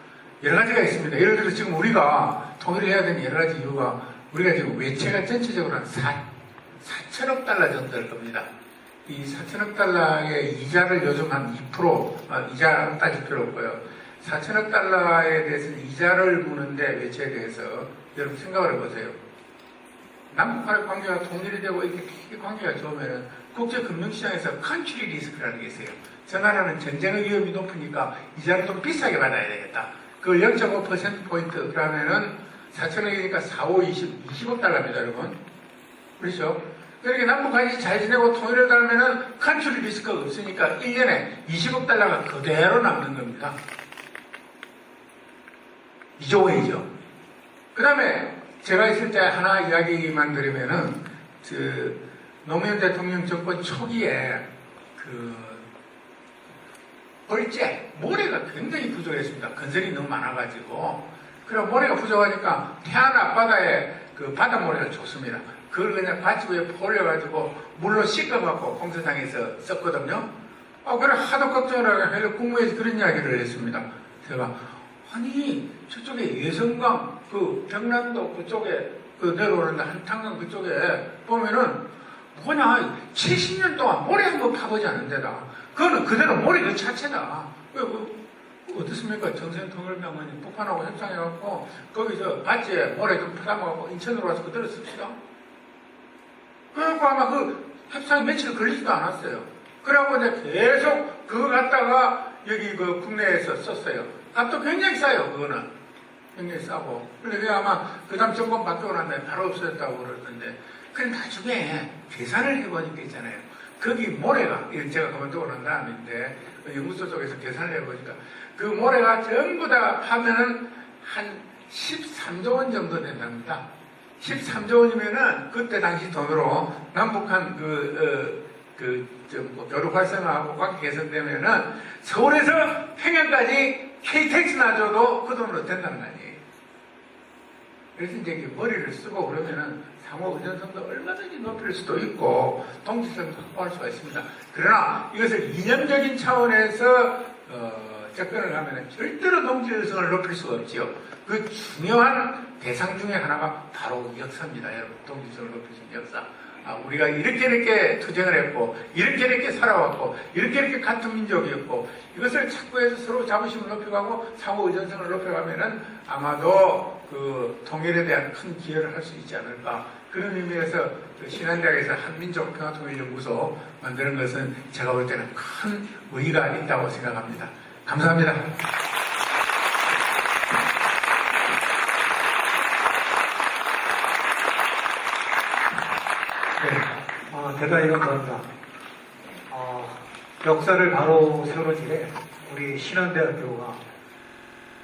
여러 가지가 있습니다. 예를 들어 지금 우리가 통일을 해야 되는 여러 가지 이유가 우리가 지금 외채가 전체적으로 한 4천억 달러 정도 될 겁니다. 이 4천억 달러의 이자를 요즘 한 2%, 이자 따질 필요 없고요. 4천억 달러에 대해서는 이자를 무는데 외채에 대해서 여러분 생각을 해보세요. 남북한의 관계가 통일이 되고 이렇게 관계가 좋으면 국제금융시장에서 컨트리 리스크라는 게 있어요. 저 나라는 전쟁의 위험이 높으니까 이자를 좀 비싸게 받아야 되겠다. 그걸 0.5%포인트 그러면은 4천억이니까 4, 5, 20억 달러입니다, 여러분. 그렇죠? 그렇게 남북한이 잘 지내고 통일을 달면은 컨트리 리스크가 없으니까 1년에 20억 달러가 그대로 남는 겁니다. 2조 원이죠. 그 다음에 제가 있을 때 하나 이야기만 드리면은 노무현 대통령 정권 초기에 벌재, 모래가 굉장히 부족했습니다. 건설이 너무 많아가지고. 그래 모래가 부족하니까 태안 앞바다에 그 바닷모래가 좋습니다. 그걸 그냥 밭 위에 올려가지고 물로 씻어갖고 공사장에서 썼거든요. 그래 하도 걱정을 하길래 국무회에서 그런 이야기를 했습니다. 제가 아니 저쪽에 예성강 경남도 그쪽에 내려오는데 한탄강 그쪽에 보면은 뭐냐 70년 동안 모래 한번 파보지 않은 데다. 그거는 그대로 모래 그 자체다. 어떻습니까? 정sen통일병원이 북한하고 협상해갖고 거기서 밭에 모래 좀 파담아갖고 인천으로 와서 그대로 씁시다. 그래갖고 아마 그 협상이 며칠 걸리지도 않았어요. 그래갖고 이제 계속 그거 갖다가 여기 그 국내에서 썼어요. 값도 굉장히 싸요, 그거는. 굉장히 싸고. 근데 그게 아마 그 다음 정권 바뀌고 난 다음에 바로 없어졌다고 그러던데. 그래 나중에 계산을 해보니까 있잖아요. 거기 모래가, 제가 그만두고 난 다음인데, 연구소 쪽에서 계산을 해보니까 그 모래가 전부 다 파면은 한 13조 원 정도 된답니다. 13조 원이면은 그때 당시 돈으로 남북한 교류 활성화하고 관계 개선되면은 서울에서 평양까지 KTX 놔줘도 그 돈으로 된다는 거 아니에요. 그래서 이제 머리를 쓰고 그러면은 상호 의존성도 얼마든지 높일 수도 있고 동지성도 확보할 수가 있습니다. 그러나 이것을 이념적인 차원에서 접근을 하면 절대로 동지성을 높일 수가 없지요. 그 중요한 대상 중에 하나가 바로 역사입니다. 여러분, 동지성을 높일 수 있는 역사. 우리가 이렇게 투쟁을 했고, 이렇게 살아왔고, 이렇게 같은 민족이었고, 이것을 자꾸 해서 서로 자부심을 높여가고 상호 의존성을 높여가면은 아마도 그 통일에 대한 큰 기여를 할 수 있지 않을까. 그런 의미에서 신한대학에서 한민족 평화통일연구소 만드는 것은 제가 볼 때는 큰 의의가 있다고 생각합니다. 감사합니다. 네, 대단히 감사합니다. 역사를 바로 세우는 일에 우리 신한대학교가